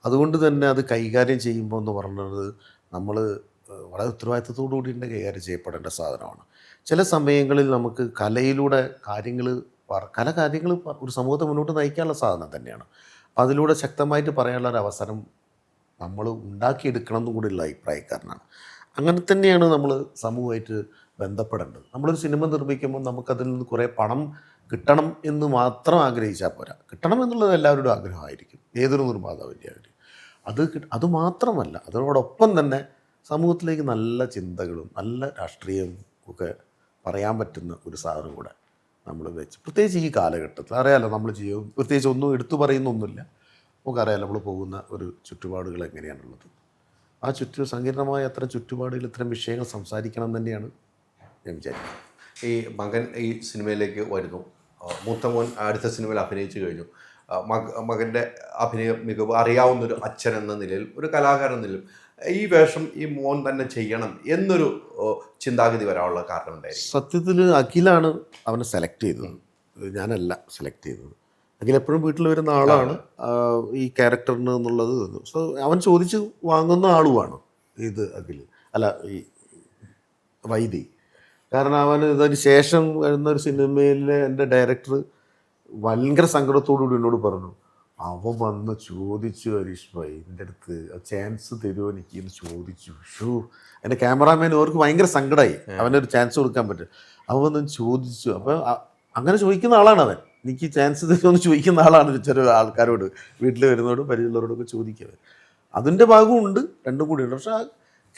Speaker 3: അതുകൊണ്ട് തന്നെ അത് കൈകാര്യം ചെയ്യുമ്പോൾ എന്ന് പറയുന്നത് നമ്മൾ വളരെ ഉത്തരവാദിത്തത്തോടു കൂടി തന്നെ കൈകാര്യം ചെയ്യപ്പെടേണ്ട സാധനമാണ്. ചില സമയങ്ങളിൽ നമുക്ക് കലയിലൂടെ കാര്യങ്ങൾ ഒരു സമൂഹത്തെ മുന്നോട്ട് നയിക്കാനുള്ള സാധനം തന്നെയാണ്. അപ്പോൾ അതിലൂടെ ശക്തമായിട്ട് പറയാനുള്ള ഒരു അവസരം നമ്മൾ ഉണ്ടാക്കിയെടുക്കണം എന്നും കൂടിയുള്ള അഭിപ്രായക്കാരനാണ്. അങ്ങനെ തന്നെയാണ് നമ്മൾ സമൂഹമായിട്ട് ബന്ധപ്പെടേണ്ടത്. നമ്മളൊരു സിനിമ നിർമ്മിക്കുമ്പോൾ നമുക്കതിൽ നിന്ന് കുറേ പണം കിട്ടണം എന്ന് മാത്രം ആഗ്രഹിച്ചാൽ പോരാ. കിട്ടണം എന്നുള്ളത് എല്ലാവരുടെയും ആഗ്രഹമായിരിക്കും, ഏതൊരു നിർമ്മാതാവിൻ്റെ ആഗ്രഹം. അത് മാത്രമല്ല, അതിനോടൊപ്പം തന്നെ സമൂഹത്തിലേക്ക് നല്ല ചിന്തകളും നല്ല രാഷ്ട്രീയവും ഒക്കെ പറയാൻ പറ്റുന്ന ഒരു സാധനം കൂടെ നമ്മൾ വെച്ച്, പ്രത്യേകിച്ച് ഈ കാലഘട്ടത്തിൽ അറിയാമല്ലോ, നമ്മൾ ചെയ്യും പ്രത്യേകിച്ച് ഒന്നും എടുത്തു പറയുന്നൊന്നുമില്ല, നമുക്കറിയാമല്ലോ നമ്മൾ പോകുന്ന ഒരു ചുറ്റുപാടുകൾ എങ്ങനെയാണുള്ളത്. ആ സങ്കീർണമായ അത്തരം ചുറ്റുപാടുകൾ, ഇത്തരം വിഷയങ്ങൾ സംസാരിക്കണം തന്നെയാണ് ഞാൻ വിചാരിക്കുന്നത്.
Speaker 1: ഈ മകൻ ഈ സിനിമയിലേക്ക് വരുന്നു, മൂത്ത മോൻ അടുത്ത സിനിമയിൽ അഭിനയിച്ചു കഴിഞ്ഞു. മകൻ്റെ അഭിനയ മികവ് അറിയാവുന്നൊരു അച്ഛൻ എന്ന നിലയിൽ, ഒരു കലാകാരൻ എന്ന നിലയിൽ ഈ വേഷം ഈ മോൻ തന്നെ ചെയ്യണം എന്നൊരു ചിന്താഗതി വരാനുള്ള കാരണം ഉണ്ടായിരുന്നു?
Speaker 3: സത്യത്തിൽ അഖിലാണ് അവനെ സെലക്ട് ചെയ്തത്, ഞാനല്ല സെലക്ട് ചെയ്തത്. അഖിൽ എപ്പോഴും വീട്ടിൽ വരുന്ന ആളാണ് ഈ ക്യാരക്ടറിന് എന്നുള്ളത്. സോ അവൻ ചോദിച്ച് വാങ്ങുന്ന ആളുമാണ് ഇത് അഖിൽ, അല്ല ഈ വൈദി. കാരണം അവന് ഇതിന് ശേഷം വരുന്നൊരു സിനിമയിലെ എൻ്റെ ഡയറക്ടർ ഭയങ്കര സങ്കടത്തോടു കൂടി എന്നോട് പറഞ്ഞു, അവൻ വന്ന് ചോദിച്ചു ഹരീഷ് ഭായി എൻ്റെ അടുത്ത് ചാൻസ് തരുമോ എനിക്ക് എന്ന് ചോദിച്ചു. എൻ്റെ ക്യാമറാമാൻ അവർക്ക് ഭയങ്കര സങ്കടമായി, അവനൊരു ചാൻസ് കൊടുക്കാൻ പറ്റും. അവൻ വന്ന് ചോദിച്ചു. അപ്പോൾ അങ്ങനെ ചോദിക്കുന്ന ആളാണ് അവൻ, എനിക്ക് ചാൻസ് തരുമെന്ന് ചോദിക്കുന്ന ആളാണ് ചെറിയ ആൾക്കാരോട്, വീട്ടിൽ വരുന്നവരോടും പരിചയമുള്ളവരോടൊക്കെ ചോദിക്കുക. അതിൻ്റെ ഭാഗമുണ്ട്, രണ്ടും കൂടിയുണ്ട്. പക്ഷേ ആ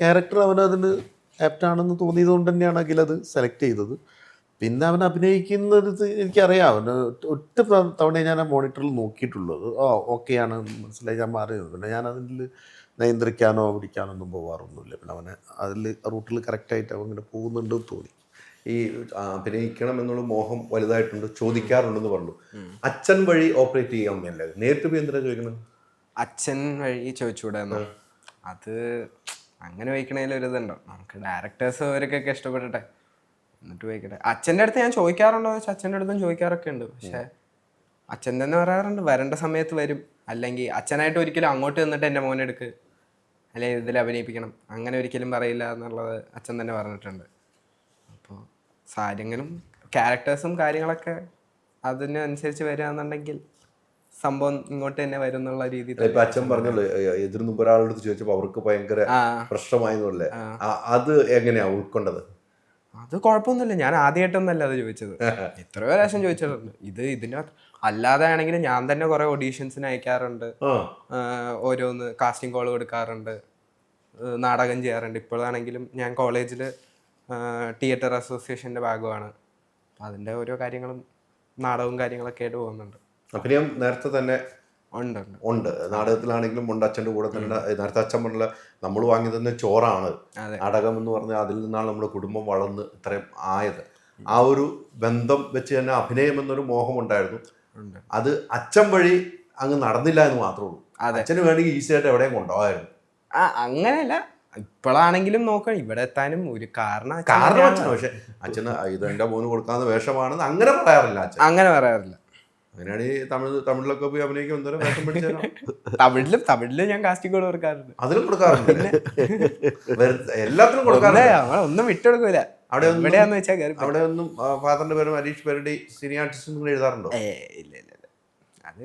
Speaker 3: ക്യാരക്ടർ അവനതിന് ആപ്റ്റാണെന്ന് തോന്നിയത് കൊണ്ട് തന്നെയാണ് അഖിലത് സെലക്ട് ചെയ്തത്. പിന്നെ അവൻ അഭിനയിക്കുന്നത് എനിക്കറിയാം, അവന് ഒറ്റ തവണ ഞാൻ ആ മോണിറ്ററിൽ നോക്കിയിട്ടുള്ളത്. ഓക്കെയാണ്, മനസ്സിലായി, ഞാൻ മാറിയത്. പിന്നെ ഞാൻ അതിൽ നിയന്ത്രിക്കാനോ പിടിക്കാനോ ഒന്നും പോകാറൊന്നുമില്ല. പിന്നെ അവനെ അതിൽ റൂട്ടിൽ കറക്റ്റായിട്ട് അവൻ ഇങ്ങനെ പോകുന്നുണ്ടെന്ന് തോന്നി.
Speaker 1: ഈ അഭിനയിക്കണം എന്നുള്ള മോഹം വലുതായിട്ടുണ്ട്, ചോദിക്കാറുണ്ടെന്ന് പറഞ്ഞു. അച്ഛൻ വഴി ഓപ്പറേറ്റ് ചെയ്യാമെന്നല്ലേ, നേരിട്ട് പോയി എന്തിനാ ചോദിക്കണം?
Speaker 2: അച്ഛൻ വഴി ചോദിച്ചുകൂടെ? അത് അങ്ങനെ വയ്ക്കണേലൊരിതുണ്ടോ, നമുക്ക് ഡയറക്ടേഴ്സ് അവർക്കൊക്കെ ഇഷ്ടപ്പെട്ടിട്ടെ എന്നിട്ട് വയ്ക്കട്ടെ. അച്ഛൻ്റെ അടുത്ത് ഞാൻ ചോദിക്കാറുണ്ടോ വെച്ചാൽ അച്ഛൻ്റെ അടുത്തും ചോദിക്കാറൊക്കെ ഉണ്ട്. പക്ഷേ അച്ഛൻ തന്നെ പറയാറുണ്ട് വരേണ്ട സമയത്ത് വരും, അല്ലെങ്കിൽ അച്ഛനായിട്ട് ഒരിക്കലും അങ്ങോട്ട് നിന്നിട്ട് എൻ്റെ മോനെ എടുക്ക് അല്ലെങ്കിൽ ഇതിൽ അഭിനയിപ്പിക്കണം അങ്ങനെ ഒരിക്കലും പറയില്ല എന്നുള്ളത് അച്ഛൻ തന്നെ പറഞ്ഞിട്ടുണ്ട്. അപ്പോൾ സാഹചര്യങ്ങളും ക്യാരക്ടേഴ്സും കാര്യങ്ങളൊക്കെ അതിനനുസരിച്ച് വരികയാണെന്നുണ്ടെങ്കിൽ സംഭവം ഇങ്ങോട്ട് തന്നെ വരും എന്നുള്ള രീതിയിൽ.
Speaker 1: ഇപ്പൊ അച്ഛൻ പറഞ്ഞല്ലോ എതിർന്ന് മുമ്പ് ഒരാളോട് ചോദിച്ചപ്പോൾ അവർക്ക് ഭയങ്കര പ്രശ്നമായെന്നല്ലേ, അത് എങ്ങനെയാ ഉൾക്കൊണ്ടത്?
Speaker 2: അത് കുഴപ്പമൊന്നുമില്ല, ഞാൻ ആദ്യമായിട്ടൊന്നല്ല അത് ചോദിച്ചത്, എത്രയോ പ്രാവശ്യം ചോദിച്ചിട്ടുണ്ട്. ഇതിനകത്ത് അല്ലാതെ ആണെങ്കിലും ഞാൻ തന്നെ കുറെ ഓഡീഷൻസിന് അയക്കാറുണ്ട്, ഓരോന്ന് കാസ്റ്റിംഗ് കോൾ കൊടുക്കാറുണ്ട്, നാടകം ചെയ്യാറുണ്ട്. ഇപ്പോഴാണെങ്കിലും ഞാൻ കോളേജിൽ തിയേറ്റർ അസോസിയേഷൻ്റെ ഭാഗമാണ്. അപ്പം അതിൻ്റെ ഓരോ കാര്യങ്ങളും നാടകവും കാര്യങ്ങളൊക്കെ ആയിട്ട് പോകുന്നുണ്ട്.
Speaker 1: അഭിനയം നേരത്തെ തന്നെ
Speaker 2: ഉണ്ട്,
Speaker 1: നാടകത്തിലാണെങ്കിലും ഉണ്ട്. അച്ഛൻ്റെ കൂടെ തന്നെ നേരത്തെ അച്ഛൻ പറഞ്ഞ നമ്മൾ വാങ്ങി തന്നെ ചോറാണ് നാടകം എന്ന് പറഞ്ഞാൽ, അതിൽ നിന്നാണ് നമ്മുടെ കുടുംബം വളർന്ന് ഇത്രയും ആയത്. ആ ഒരു ബന്ധം വെച്ച് തന്നെ അഭിനയം എന്നൊരു മോഹം ഉണ്ടായിരുന്നു. അത് അച്ഛൻ വഴി അങ്ങ് നടന്നില്ല എന്ന് മാത്രമേ ഉള്ളൂ. അച്ഛന് വേണമെങ്കിൽ ഈസി ആയിട്ട് എവിടെയും കൊണ്ടുപോകായിരുന്നു.
Speaker 2: അങ്ങനെയല്ല, ഇപ്പോഴാണെങ്കിലും നോക്കണം ഇവിടെ എത്താനും ഒരു കാരണം
Speaker 1: അച്ഛനാണ്. പക്ഷെ അച്ഛന് ഇത് എൻ്റെ മോന് കൊടുക്കാവുന്ന വേഷമാണെന്ന് അങ്ങനെ പറയാറില്ല അച്ഛൻ.
Speaker 2: അങ്ങനെ പറയാറില്ല.
Speaker 1: അങ്ങനെയാണ് ഈ തമിഴിലൊക്കെ പോയി അഭിനയിക്കും എന്തോരം വേഷം പിടിച്ചാലോ.
Speaker 2: തമിഴില് ഞാൻ കാസ്റ്റിംഗ് കോൾ കൊടുക്കാറുണ്ട്, അതിലും
Speaker 1: കൊടുക്കാറുണ്ട്, എല്ലാത്തിനും കൊടുക്കാറുണ്ട്.
Speaker 2: ഒന്നും വിട്ടുകൊടുക്കൂല.
Speaker 1: അവിടെ ഒന്നും ഫാദറിന്റെ പേരും ഹരീഷ് പെരടി സിനി ആർട്ടിസ്റ്റ് എഴുതാറുണ്ടോ?
Speaker 2: ഇല്ല, അത്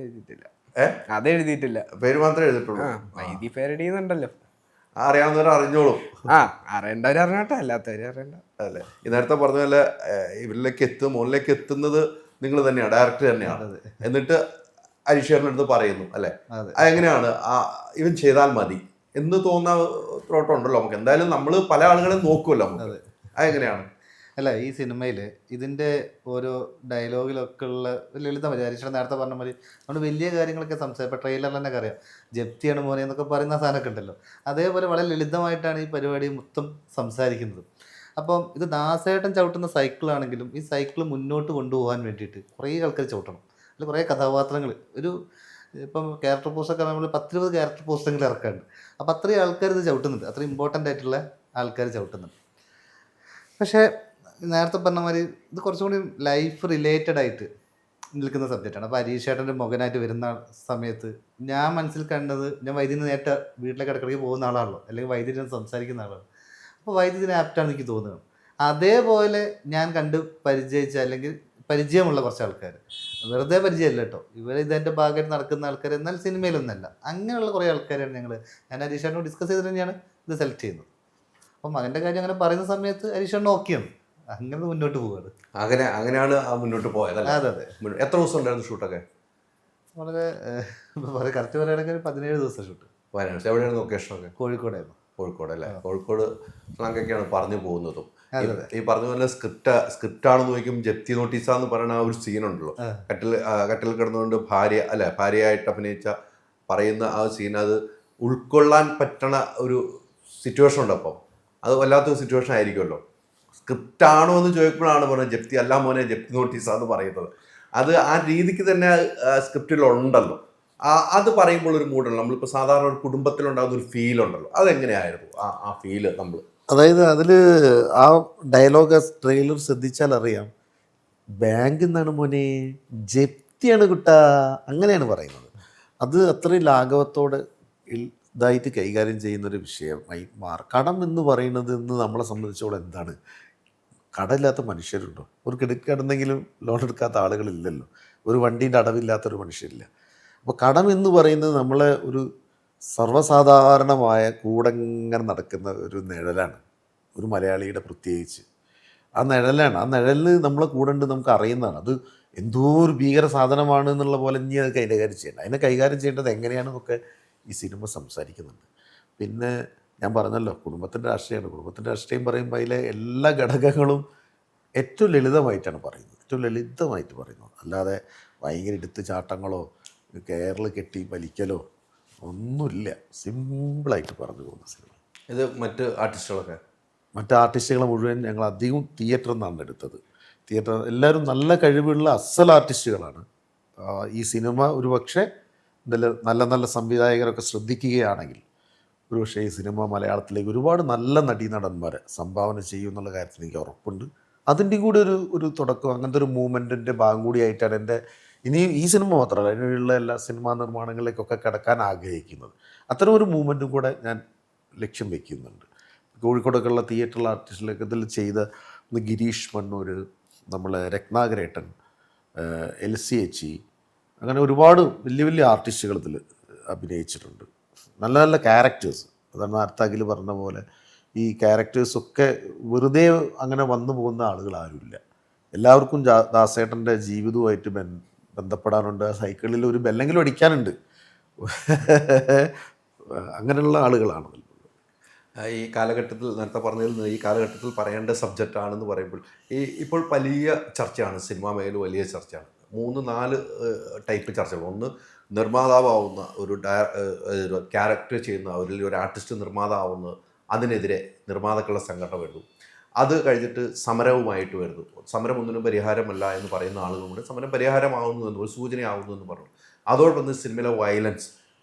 Speaker 2: എഴുതിയിട്ടില്ല.
Speaker 1: പേര് മാത്രമേ എഴുതിയിട്ടുള്ളൂ.
Speaker 2: വൈദി പെരടി എന്നുണ്ടല്ലോ,
Speaker 1: അറിയാവുന്നവർ അറിഞ്ഞോളും.
Speaker 2: അറിയേണ്ടവർ അറിഞ്ഞോട്ടെ, അല്ലാത്തവര് അറിയണ്ട.
Speaker 1: അല്ലേ, ഈ നേരത്തെ പറഞ്ഞ പോലെ ഇവരിലേക്ക് മുകളിലേക്ക് എത്തുന്നത് നിങ്ങൾ തന്നെയാണ്, ഡയറക്ടർ തന്നെയാണ്. എന്നിട്ട് ഹരീഷേറിൻ്റെ അടുത്ത് പറയുന്നു അല്ലേ, അതെങ്ങനെയാണ് ഇവൻ ചെയ്താൽ മതി എന്ന് തോന്നാ ത്രോട്ടം ഉണ്ടല്ലോ നമുക്ക്. എന്തായാലും നമ്മൾ പല ആളുകളെ നോക്കുമല്ലോ നമുക്ക്. അതെങ്ങനെയാണ്?
Speaker 5: അല്ല ഈ സിനിമയിൽ ഇതിൻ്റെ ഓരോ ഡയലോഗിലൊക്കെ ഉള്ള ഒരു ലളിതമായി ഹരീശ്വരൻ നേരത്തെ പറഞ്ഞ മാതിരി നമ്മൾ വലിയ കാര്യങ്ങളൊക്കെ സംസാരിക്കും. ഇപ്പോൾ ട്രെയിലറിൽ തന്നെ അറിയാം, ജപ്തിയാണ് മോനെ എന്നൊക്കെ പറയുന്ന സാധനമൊക്കെ ഉണ്ടല്ലോ. അതേപോലെ വളരെ ലളിതമായിട്ടാണ് ഈ പരിപാടി മൊത്തം സംസാരിക്കുന്നത്. അപ്പം ഇത് ദാസേട്ടൻ ചവിട്ടുന്ന സൈക്കിളാണെങ്കിലും ഈ സൈക്കിൾ മുന്നോട്ട് കൊണ്ടുപോകാൻ വേണ്ടിയിട്ട് കുറേ ആൾക്കാർ ചവിട്ടണം. അതിൽ കുറേ കഥാപാത്രങ്ങൾ ഒരു ഇപ്പം ക്യാരക്ടർ പോസ്റ്റൊക്കെ നമ്മൾ 10-20 ക്യാരക്ടർ പോസ്റ്റെങ്കിലും ഇറക്കാറുണ്ട്. അപ്പോൾ അത്രയും ആൾക്കാർ ഇത് ചവിട്ടുന്നുണ്ട്, അത്രയും ഇമ്പോർട്ടൻ്റ് ആയിട്ടുള്ള ആൾക്കാർ ചവിട്ടുന്നുണ്ട്. പക്ഷേ നേരത്തെ പറഞ്ഞ മാതിരി ഇത് കുറച്ചും കൂടി ലൈഫ് റിലേറ്റഡ് ആയിട്ട് നിൽക്കുന്ന സബ്ജക്റ്റാണ്. അപ്പോൾ ഹരീഷേട്ടൻ്റെ മകനായിട്ട് വരുന്ന സമയത്ത് ഞാൻ മനസ്സിൽ കണ്ടത്, ഞാൻ വൈദ്യുതി നേരിട്ട് വീട്ടിലേക്ക് ഇടയ്ക്കിടയ്ക്ക് പോകുന്ന ആളാണല്ലോ, അല്ലെങ്കിൽ വൈദ്യുതി സംസാരിക്കുന്ന ആളാണ്. അപ്പോൾ വൈദ്യുതിന് ആപ്റ്റാണ് എനിക്ക് തോന്നുന്നത്. അതേപോലെ ഞാൻ കണ്ട് പരിചയിച്ച അല്ലെങ്കിൽ പരിചയമുള്ള കുറച്ച് ആൾക്കാർ, വെറുതെ പരിചയമല്ല കേട്ടോ, ഇവർ ഇതിൻ്റെ ഭാഗമായിട്ട് നടക്കുന്ന ആൾക്കാർ, എന്നാൽ സിനിമയിലൊന്നല്ല, അങ്ങനെയുള്ള കുറേ ആൾക്കാരാണ് ഞാൻ ഹരീഷേട്ടനോട് ഡിസ്കസ് ചെയ്തിട്ട് തന്നെയാണ് ഇത് സെലക്ട് ചെയ്യുന്നത്. അപ്പം മകൻ്റെ കാര്യം അങ്ങനെ പറയുന്ന സമയത്ത് ഹരീഷേട്ടൻ ഓക്കെയാണ്, അങ്ങനെ മുന്നോട്ട് പോവുകയാണ്.
Speaker 1: അങ്ങനെയാണ് ആ മുന്നോട്ട് പോയത്.
Speaker 5: അതെ അതെ.
Speaker 1: എത്ര ദിവസം ഉണ്ടായിരുന്നു ഷൂട്ടൊക്കെ?
Speaker 5: വളരെ കറക്റ്റ് പറയുകയാണെങ്കിൽ 17 ദിവസം ഷൂട്ട്.
Speaker 1: വയനാട് എവിടെയാണ് ലൊക്കേഷനൊക്കെ?
Speaker 5: കോഴിക്കോടായിരുന്നു.
Speaker 1: കോഴിക്കോട് അല്ലേ? കോഴിക്കോട് സ്ലാങ്ങൊക്കെയാണ് പറഞ്ഞു പോകുന്നതും. ഈ പറഞ്ഞ പോലെ സ്ക്രിപ്റ്റാണെന്ന് ചോദിക്കും. ജപ്തി നോട്ടീസാന്ന് പറയുന്ന ആ ഒരു സീനുണ്ടല്ലോ, കട്ടിൽ കിടന്നുകൊണ്ട് ഭാര്യയായിട്ട് അഭിനയിച്ച പറയുന്ന ആ സീൻ, അത് ഉൾക്കൊള്ളാൻ പറ്റണ ഒരു സിറ്റുവേഷൻ ഉണ്ട്. അപ്പം അത് വല്ലാത്തൊരു സിറ്റുവേഷൻ ആയിരിക്കുമല്ലോ. സ്ക്രിപ്റ്റാണോ എന്ന് ചോദിക്കുമ്പോഴാണ് പറയുന്നത് ജപ്തി അല്ല മോനെ, ജപ്തി നോട്ടീസാന്ന് പറയുന്നത്. അത് ആ രീതിക്ക് തന്നെ സ്ക്രിപ്റ്റിലുണ്ടല്ലോ. അത് പറയുമ്പോൾ ഒരു മൂഡുണ്ട്. നമ്മളിപ്പോൾ സാധാരണ ഒരു കുടുംബത്തിലുണ്ടാകുന്ന ഒരു ഫീലുണ്ടല്ലോ, അതെങ്ങനെയായിരുന്നു ആ ഫീല്? നമ്മൾ
Speaker 3: അതായത് അതിൽ ആ ഡയലോഗ് ട്രെയിലർ ശ്രദ്ധിച്ചാൽ അറിയാം, ബാങ്കിൽ നിന്നാണ് മോനെ, ജപ്തിയാണ് കിട്ടാ, അങ്ങനെയാണ് പറയുന്നത്. അത് അത്രയും ലാഘവത്തോടെ ഇതായിട്ട് കൈകാര്യം ചെയ്യുന്നൊരു വിഷയമായി മാറും. കടം എന്ന് പറയുന്നത് ഇന്ന് നമ്മളെ സംബന്ധിച്ചോളം എന്താണ്? കടമില്ലാത്ത മനുഷ്യരുണ്ടോ? ഒരു ക്രെഡിറ്റ് കാർഡ് എന്തെങ്കിലും ലോൺ എടുക്കാത്ത ആളുകളില്ലല്ലോ. ഒരു വണ്ടീൻ്റെ അടവില്ലാത്തൊരു മനുഷ്യരില്ല. അപ്പോൾ കടം എന്ന് പറയുന്നത് നമ്മളെ ഒരു സർവ്വസാധാരണമായ കൂടങ്ങനെ നടക്കുന്ന ഒരു നിഴലാണ്, ഒരു മലയാളിയുടെ പ്രത്യേകിച്ച് ആ നിഴലാണ്. ആ നിഴലിൽ നമ്മളെ കൂടെ ഉണ്ട്, നമുക്ക് അറിയുന്നതാണ്. അത് എന്തോ ഒരു ഭീകര സാധനമാണ് എന്നുള്ള പോലെ ഇനി അത് കൈകാര്യം ചെയ്യേണ്ടത്. അതിനെ കൈകാര്യം ചെയ്യേണ്ടത് എങ്ങനെയാണെന്നൊക്കെ ഈ സിനിമ സംസാരിക്കുന്നുണ്ട്. പിന്നെ ഞാൻ പറഞ്ഞല്ലോ, കുടുംബത്തിൻ്റെ രാഷ്ട്രീയമാണ്. കുടുംബത്തിൻ്റെ രാഷ്ട്രീയം പറയുമ്പോൾ അതിലെ എല്ലാ ഘടകങ്ങളും ഏറ്റവും ലളിതമായിട്ടാണ് പറയുന്നത്. അല്ലാതെ ഭയങ്കര എടുത്ത് ചാട്ടങ്ങളോ കയറിൽ കെട്ടി വലിക്കലോ ഒന്നുമില്ല. സിമ്പിളായിട്ട് പറഞ്ഞു പോകുന്ന സിനിമ.
Speaker 1: ഇത് മറ്റ് ആർട്ടിസ്റ്റുകളെ മുഴുവൻ ഞങ്ങൾ അധികം തിയേറ്ററിൽ നിന്നാണ് എടുത്തത്. എല്ലാവരും നല്ല കഴിവുള്ള അസൽ ആർട്ടിസ്റ്റുകളാണ്. ഈ സിനിമ ഒരു പക്ഷേ നല്ല നല്ല സംവിധായകരൊക്കെ ശ്രദ്ധിക്കുകയാണെങ്കിൽ ഒരുപക്ഷേ ഈ സിനിമ മലയാളത്തിലേക്ക് ഒരുപാട് നല്ല നടന്മാരെ സംഭാവന ചെയ്യും എന്നുള്ള കാര്യത്തിൽ എനിക്ക് ഉറപ്പുണ്ട്. അതിൻ്റെ കൂടി ഒരു തുടക്കം, അങ്ങനത്തെ ഒരു മൂവ്മെൻറ്റിൻ്റെ ഭാഗം കൂടിയായിട്ടാണ് എൻ്റെ ഇനി ഈ സിനിമ മാത്രമല്ല അതിനുള്ള എല്ലാ സിനിമാ നിർമ്മാണങ്ങളിലേക്കൊക്കെ കിടക്കാൻ ആഗ്രഹിക്കുന്നത്. അത്തരം ഒരു മൂവ്മെൻറ്റും കൂടെ ഞാൻ ലക്ഷ്യം വയ്ക്കുന്നുണ്ട്. കോഴിക്കോടൊക്കെയുള്ള തിയേറ്ററിൽ ആർട്ടിസ്റ്റിലൊക്കെ ഇതിൽ ചെയ്ത ഗിരീഷ് മണ്ണൂർ, നമ്മളെ രത്നാകരേട്ടൻ, എൽസി ചേച്ചി, അങ്ങനെ ഒരുപാട് വലിയ വലിയ ആർട്ടിസ്റ്റുകൾ ഇതിൽ അഭിനയിച്ചിട്ടുണ്ട്. നല്ല നല്ല ക്യാരക്ടേഴ്സ്. അതാണ് അർത്ഥകിൽ പറഞ്ഞ പോലെ ഈ ക്യാരക്ടേഴ്സൊക്കെ വെറുതെ അങ്ങനെ വന്നു പോകുന്ന ആളുകൾ ആരുമില്ല. എല്ലാവർക്കും ദാസേട്ടൻ്റെ ജീവിതവുമായിട്ട് ബന്ധപ്പെടാനുണ്ട്. സൈക്കിളിൽ ഒരു ബെല്ലെങ്കിലും അടിക്കാനുണ്ട്. അങ്ങനെയുള്ള ആളുകളാണ്. ഈ കാലഘട്ടത്തിൽ നേരത്തെ പറഞ്ഞതിൽ ഈ കാലഘട്ടത്തിൽ പറയേണ്ട സബ്ജക്റ്റാണെന്ന് പറയുമ്പോൾ ഇപ്പോൾ വലിയ ചർച്ചയാണ്, സിനിമാ മേഖല വലിയ ചർച്ചയാണ്. 3-4 ടൈപ്പ് ചർച്ചകൾ. ഒന്ന്, നിർമ്മാതാവുന്ന ഒരു ക്യാരക്ടർ ചെയ്യുന്ന ഒരു ആർട്ടിസ്റ്റ് നിർമ്മാതാവുന്ന, അതിനെതിരെ നിർമ്മാതാക്കളുടെ സംഘടന വരുന്നു. അത് കഴിഞ്ഞിട്ട് സമരവുമായിട്ട് വരുന്നു. സമരം ഒന്നിനും പരിഹാരമല്ല എന്ന് പറയുന്ന ആളുകളുണ്ട്. സമരം പരിഹാരമാവുന്നു എന്ന്, ഒരു സൂചനയാവുന്നു എന്ന് പറഞ്ഞു. അതോടൊപ്പം സിനിമയിലെ വയലൻസ്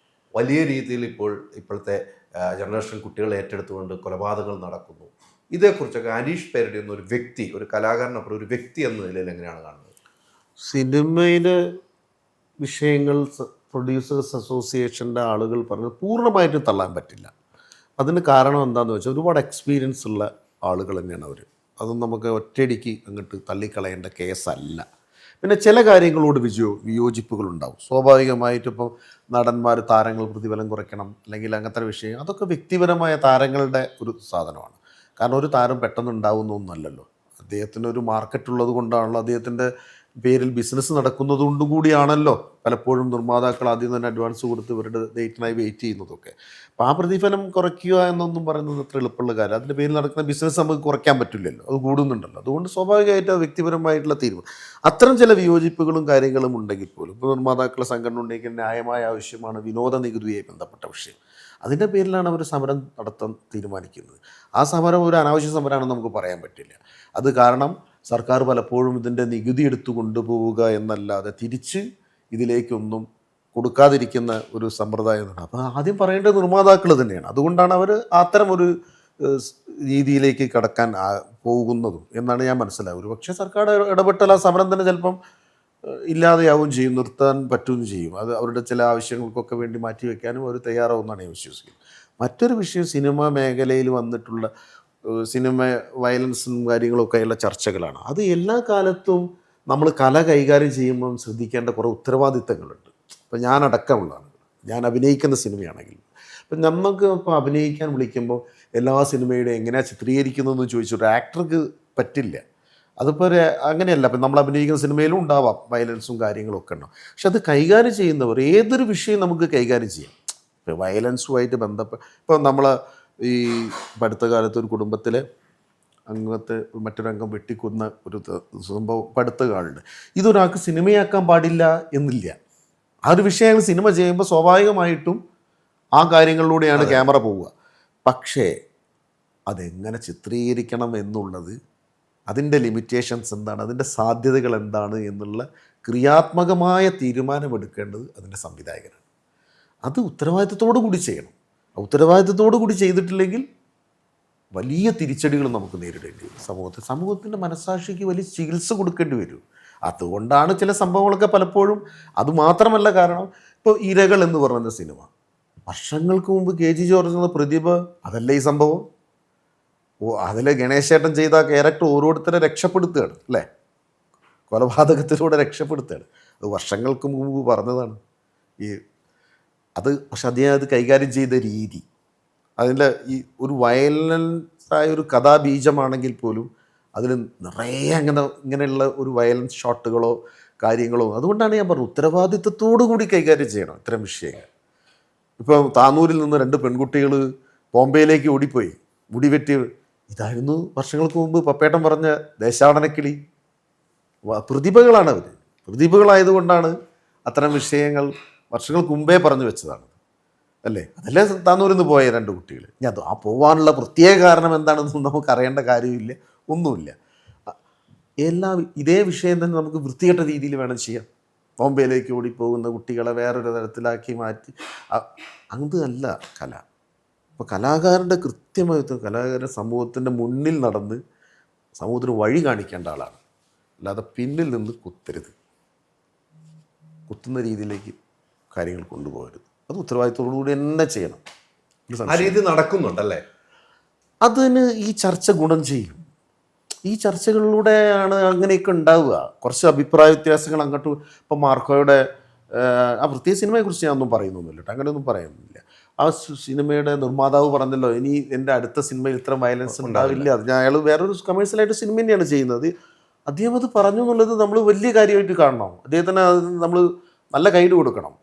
Speaker 1: വലിയ രീതിയിൽ ഇപ്പോഴത്തെ ജനറേഷൻ കുട്ടികൾ ഏറ്റെടുത്തുകൊണ്ട് കൊലപാതകങ്ങൾ നടക്കുന്നു. ഇതേക്കുറിച്ചൊക്കെ അനീഷ് പേരടി എന്നൊരു വ്യക്തി, ഒരു കലാകാരനപ്പുറം ഒരു വ്യക്തി എന്ന നിലയിൽ എങ്ങനെയാണ് കാണുന്നത്?
Speaker 3: സിനിമയിലെ വിഷയങ്ങൾ പ്രൊഡ്യൂസേഴ്സ് അസോസിയേഷൻ്റെ ആളുകൾ പറഞ്ഞത് പൂർണ്ണമായിട്ടും തള്ളാൻ പറ്റില്ല. അതിന് കാരണം എന്താണെന്ന് വെച്ചാൽ ഒരുപാട് എക്സ്പീരിയൻസ് ഉള്ള ആളുകൾ തന്നെയാണ് അവർ. അതൊന്നും നമുക്ക് ഒറ്റയടിക്ക് അങ്ങോട്ട് തള്ളിക്കളയേണ്ട കേസല്ല. പിന്നെ ചില കാര്യങ്ങളോട് വിയോജിപ്പുകളുണ്ടാവും. സ്വാഭാവികമായിട്ടിപ്പോൾ നടന്മാർ, താരങ്ങൾ പ്രതിഫലം കുറയ്ക്കണം അല്ലെങ്കിൽ അങ്ങനത്തെ വിഷയം, അതൊക്കെ വ്യക്തിപരമായ താരങ്ങളുടെ ഒരു സാധനമാണ്. കാരണം ഒരു താരം പെട്ടെന്ന് ഉണ്ടാവുന്നൊന്നുമല്ലല്ലോ. അദ്ദേഹത്തിന് ഒരു മാർക്കറ്റ് ഉള്ളത് കൊണ്ടാണല്ലോ അദ്ദേഹത്തിൻ്റെ പേരിൽ ബിസിനസ് നടക്കുന്നത് കൊണ്ടും കൂടിയാണല്ലോ പലപ്പോഴും നിർമ്മാതാക്കൾ ആദ്യം തന്നെ അഡ്വാൻസ് കൊടുത്ത് ഇവരുടെ ഡേറ്റിനായി വെയിറ്റ് ചെയ്യുന്നതൊക്കെ. അപ്പോൾ ആ പ്രതിഫലം കുറയ്ക്കുക എന്നൊന്നും പറയുന്നത് അത്ര എളുപ്പമുള്ള കാര്യം. അതിൻ്റെ പേരിൽ നടക്കുന്ന ബിസിനസ് നമുക്ക് കുറയ്ക്കാൻ പറ്റില്ലല്ലോ, അത് കൂടുന്നുണ്ടല്ലോ. അതുകൊണ്ട് സ്വാഭാവികമായിട്ട് അത് വ്യക്തിപരമായിട്ടുള്ള തീരുമാനം. അത്തരം ചില വിയോജിപ്പുകളും കാര്യങ്ങളും ഉണ്ടെങ്കിൽ പോലും ഇപ്പോൾ നിർമ്മാതാക്കളുടെ സംഘടന ഉണ്ടെങ്കിൽ ന്യായമായ ആവശ്യമാണ് വിനോദ നികുതിയുമായി ബന്ധപ്പെട്ട വിഷയം. അതിൻ്റെ പേരിലാണ് അവർ സമരം നടത്താൻ തീരുമാനിക്കുന്നത്. ആ സമരം ഒരു അനാവശ്യ സമരമാണെന്ന് നമുക്ക് പറയാൻ പറ്റില്ല. അത് കാരണം സർക്കാർ പലപ്പോഴും ഇതിൻ്റെ നികുതി എടുത്തു കൊണ്ടുപോവുക എന്നല്ലാതെ തിരിച്ച് ഇതിലേക്കൊന്നും കൊടുക്കാതിരിക്കുന്ന ഒരു സമ്പ്രദായമാണ്. അപ്പോൾ ആദ്യം പറയേണ്ടത് നിർമ്മാതാക്കൾ തന്നെയാണ്. അതുകൊണ്ടാണ് അവർ അത്തരം ഒരു രീതിയിലേക്ക് കടക്കാൻ പോകുന്നതും എന്നാണ് ഞാൻ മനസ്സിലാവുക. പക്ഷേ സർക്കാർ ഇടപെട്ടാൽ ആ സമരം തന്നെ ചിലപ്പം ഇല്ലാതെയാവും ചെയ്യും, നിർത്താൻ പറ്റുകയും ചെയ്യും. അത് അവരുടെ ചില ആവശ്യങ്ങൾക്കൊക്കെ വേണ്ടി മാറ്റിവെക്കാനും അവർ തയ്യാറാവുമെന്നാണ് ഞാൻ വിശ്വസിക്കുന്നത്. മറ്റൊരു വിഷയം സിനിമ മേഖലയിൽ വന്നിട്ടുള്ള സിനിമ വയലൻസും കാര്യങ്ങളൊക്കെയുള്ള ചർച്ചകളാണ്. അത് എല്ലാ കാലത്തും നമ്മൾ കല കൈകാര്യം ചെയ്യുമ്പം ശ്രദ്ധിക്കേണ്ട കുറേ ഉത്തരവാദിത്തങ്ങളുണ്ട്. ഇപ്പം ഞാനടക്കമുള്ളതാണ്, ഞാൻ അഭിനയിക്കുന്ന സിനിമയാണെങ്കിൽ ഇപ്പം നമുക്ക് ഇപ്പോൾ അഭിനയിക്കാൻ വിളിക്കുമ്പോൾ എല്ലാ സിനിമയുടെയും എങ്ങനെയാണ് ചിത്രീകരിക്കുന്നതെന്ന് ചോദിച്ചൊരു ആക്ടർക്ക് പറ്റില്ല. അതിപ്പോൾ അങ്ങനെയല്ല. ഇപ്പം നമ്മൾ അഭിനയിക്കുന്ന സിനിമയിലും ഉണ്ടാവാം വയലൻസും കാര്യങ്ങളൊക്കെ ഉണ്ടാവും. പക്ഷെ അത് കൈകാര്യം ചെയ്യുന്നവർ ഏതൊരു വിഷയം നമുക്ക് കൈകാര്യം ചെയ്യാം. ഇപ്പോൾ വയലൻസുമായിട്ട് ബന്ധപ്പെട്ട് ഇപ്പോൾ നമ്മൾ ഈ അടുത്ത കാലത്ത് ഒരു കുടുംബത്തിലെ അംഗത്തെ മറ്റൊരംഗം വെട്ടിക്കൊന്ന ഒരു സംഭവം അടുത്ത കാലുണ്ട്. ഇതൊരാൾക്ക് സിനിമയാക്കാൻ പാടില്ല എന്നില്ല. ആ ഒരു വിഷയം സിനിമ ചെയ്യുമ്പോൾ സ്വാഭാവികമായിട്ടും ആ കാര്യങ്ങളിലൂടെയാണ് ക്യാമറ പോവുക. പക്ഷേ അതെങ്ങനെ ചിത്രീകരിക്കണം എന്നുള്ളത്, അതിൻ്റെ ലിമിറ്റേഷൻസ് എന്താണ്, അതിൻ്റെ സാധ്യതകൾ എന്താണ് എന്നുള്ള ക്രിയാത്മകമായ തീരുമാനമെടുക്കേണ്ടത് അതിൻ്റെ സംവിധായകനാണ്. അത് ഉത്തരവാദിത്തത്തോടു കൂടി ചെയ്യണം. ഉത്തരവാദിത്തത്തോടു കൂടി ചെയ്തിട്ടില്ലെങ്കിൽ വലിയ തിരിച്ചടികൾ നമുക്ക് നേരിടേണ്ടി വരും. സമൂഹത്തിൻ്റെ മനസ്സാക്ഷിക്ക് വലിയ ചികിത്സ കൊടുക്കേണ്ടി വരും. അതുകൊണ്ടാണ് ചില സംഭവങ്ങളൊക്കെ പലപ്പോഴും, അതുമാത്രമല്ല കാരണം ഇപ്പോൾ ഇരകൾ എന്ന് പറയുന്ന സിനിമ വർഷങ്ങൾക്ക് മുമ്പ് KG ജോർജ് എന്ന പ്രതിഭ, അതല്ല ഈ സംഭവം. അതിലെ ഗണേശേട്ടൻ ചെയ്ത ക്യാരക്ടർ ഓരോരുത്തരെ രക്ഷപ്പെടുത്തുകയാണ് അല്ലേ, കൊലപാതകത്തിലൂടെ രക്ഷപ്പെടുത്തുകയാണ്. അത് വർഷങ്ങൾക്ക് മുമ്പ് പറഞ്ഞതാണ് അത്. പക്ഷെ അദ്ദേഹം അത് കൈകാര്യം ചെയ്ത രീതി, അതിൻ്റെ ഈ ഒരു വയലൻസായ ഒരു കഥാബീജമാണെങ്കിൽ പോലും അതിൽ നിറയെ ഇങ്ങനെയുള്ള ഒരു വയലൻസ് ഷോട്ടുകളോ കാര്യങ്ങളോ. അതുകൊണ്ടാണ് ഞാൻ പറഞ്ഞത് ഉത്തരവാദിത്തത്തോടു കൂടി കൈകാര്യം ചെയ്യണം ഇത്തരം വിഷയങ്ങൾ. ഇപ്പോൾ താനൂരിൽ നിന്ന് 2 പെൺകുട്ടികൾ ബോംബെയിലേക്ക് ഓടിപ്പോയി, മുടിവെട്ടി. ഇതായിരുന്നു വർഷങ്ങൾക്ക് മുമ്പ് പപ്പേട്ടൻ പറഞ്ഞ ദേശാടനക്കിളി. പ്രതിഭകളാണ് അവർ. പ്രതിഭകളായതുകൊണ്ടാണ് അത്തരം വിഷയങ്ങൾ വർഷങ്ങൾക്ക് മുമ്പേ പറഞ്ഞു വെച്ചതാണ് അല്ലേ. അതല്ലേ താനൂരിൽ നിന്ന് പോയ 2 കുട്ടികൾ. ഇനി അത് ആ പോവാനുള്ള പ്രത്യേക കാരണം എന്താണെന്നും നമുക്ക് അറിയേണ്ട കാര്യമില്ല, ഒന്നുമില്ല. ഇതേ വിഷയം തന്നെ നമുക്ക് വൃത്തികെട്ട രീതിയിൽ വേണം ചെയ്യാം. ബോംബെയിലേക്ക് ഓടിപ്പോകുന്ന കുട്ടികളെ വേറൊരു തരത്തിലാക്കി മാറ്റി, അതല്ല കല. അപ്പോൾ കലാകാരൻ്റെ കൃത്യമായിട്ടും കലാകാരൻ സമൂഹത്തിൻ്റെ മുന്നിൽ നടന്ന് സമൂഹത്തിന് വഴി കാണിക്കേണ്ട ആളാണ്. അല്ലാതെ പിന്നിൽ നിന്ന് കുത്തുന്ന രീതിയിലേക്ക് കാര്യങ്ങൾ കൊണ്ടുപോകരുത്. അത് ഉത്തരവാദിത്തത്തോടുകൂടി തന്നെ ചെയ്യണം.
Speaker 1: ആ രീതി നടക്കുന്നുണ്ടല്ലേ?
Speaker 3: അതിന് ഈ ചർച്ച ഗുണം ചെയ്യും. ഈ ചർച്ചകളിലൂടെയാണ് അങ്ങനെയൊക്കെ ഉണ്ടാവുക. കുറച്ച് അഭിപ്രായ വ്യത്യാസങ്ങൾ അങ്ങോട്ട്. ഇപ്പം മാർക്കോയുടെ ആ പ്രത്യേക സിനിമയെക്കുറിച്ച് ഞാനൊന്നും പറയുന്നൊന്നുമില്ല കേട്ടോ, അങ്ങനെയൊന്നും പറയുന്നില്ല. ആ സിനിമയുടെ നിർമ്മാതാവ് പറഞ്ഞല്ലോ, ഇനി എൻ്റെ അടുത്ത സിനിമയിൽ ഇത്ര വയലൻസ് ഉണ്ടാവില്ല. അത് അയാൾ വേറൊരു കമേഴ്ഷ്യലായിട്ട് സിനിമ തന്നെയാണ് ചെയ്യുന്നത്. അദ്ദേഹം അത് പറഞ്ഞു എന്നുള്ളത് നമ്മൾ വലിയ കാര്യമായിട്ട് കാണണം. അദ്ദേഹത്തിന് അത് നമ്മൾ നല്ല ഗൈഡ് കൊടുക്കണം.